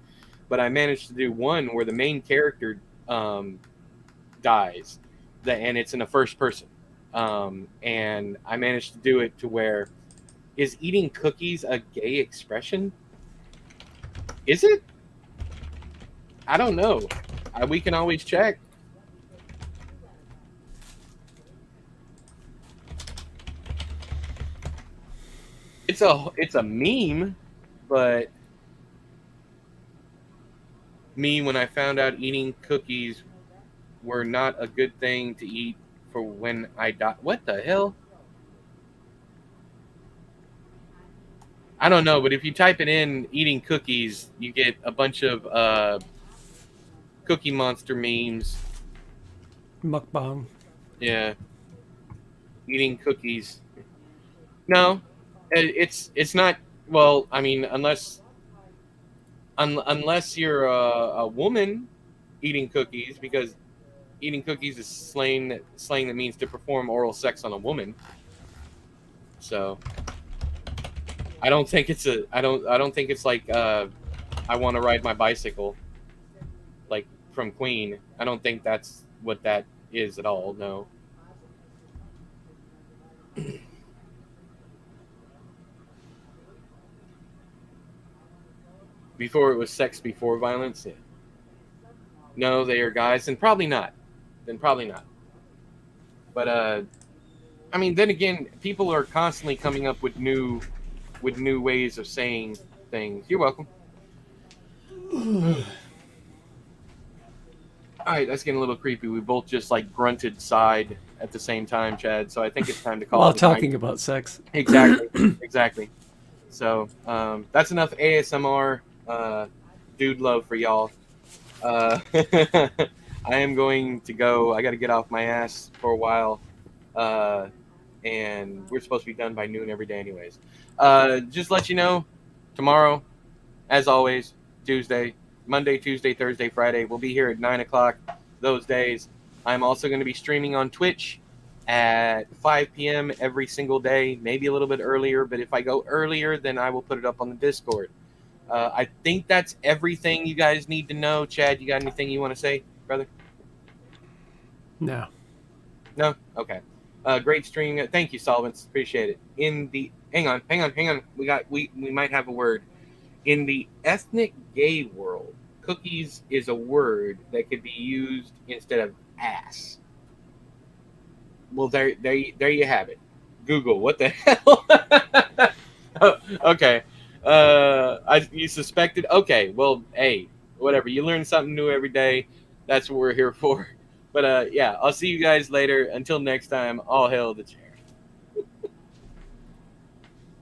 But I managed to do one where the main character dies, and it's in the first person. And I managed to do it to where, is eating cookies a gay expression? Is it? I don't know. We can always check. It's a meme, but me, when I found out eating cookies were not a good thing to eat for when I die. What the hell? I don't know, but if you type it in eating cookies, you get a bunch of Cookie Monster memes. Mukbang. Yeah, eating cookies. No, it's not. Well, I mean, unless you're a woman eating cookies, because eating cookies is slang that means to perform oral sex on a woman. So I don't think it's I don't think it's like I want to ride my bicycle like from Queen. I don't think that's what that is at all. No. Before it was sex before violence. Yeah. No, they are guys, and probably not. Then probably not. But I mean, then again, people are constantly coming up with new ways of saying things. You're welcome. All right, that's getting a little creepy. We both just like grunted, sighed at the same time, Chad. So I think it's time to call While it a talking night. about sex. Exactly, exactly. So that's enough ASMR dude love for y'all. I am going to go. I got to get off my ass for a while, and we're supposed to be done by noon every day, anyways. Just let you know, tomorrow, as always, Tuesday, Monday, Tuesday, Thursday, Friday. We'll be here at 9 o'clock those days. I'm also going to be streaming on Twitch at 5 p.m. every single day, maybe a little bit earlier, but if I go earlier, then I will put it up on the Discord. I think that's everything you guys need to know. Chad, you got anything you want to say, brother? No. No? Okay. Great stream. Thank you, Solvents. Appreciate it. Hang on. We might have a word. In the ethnic gay world, cookies is a word that could be used instead of ass. Well, there you have it. Google, what the hell? Oh, okay. You suspected? Okay, well, hey, whatever. You learn something new every day. That's what we're here for. But yeah, I'll see you guys later. Until next time, all hail the chair.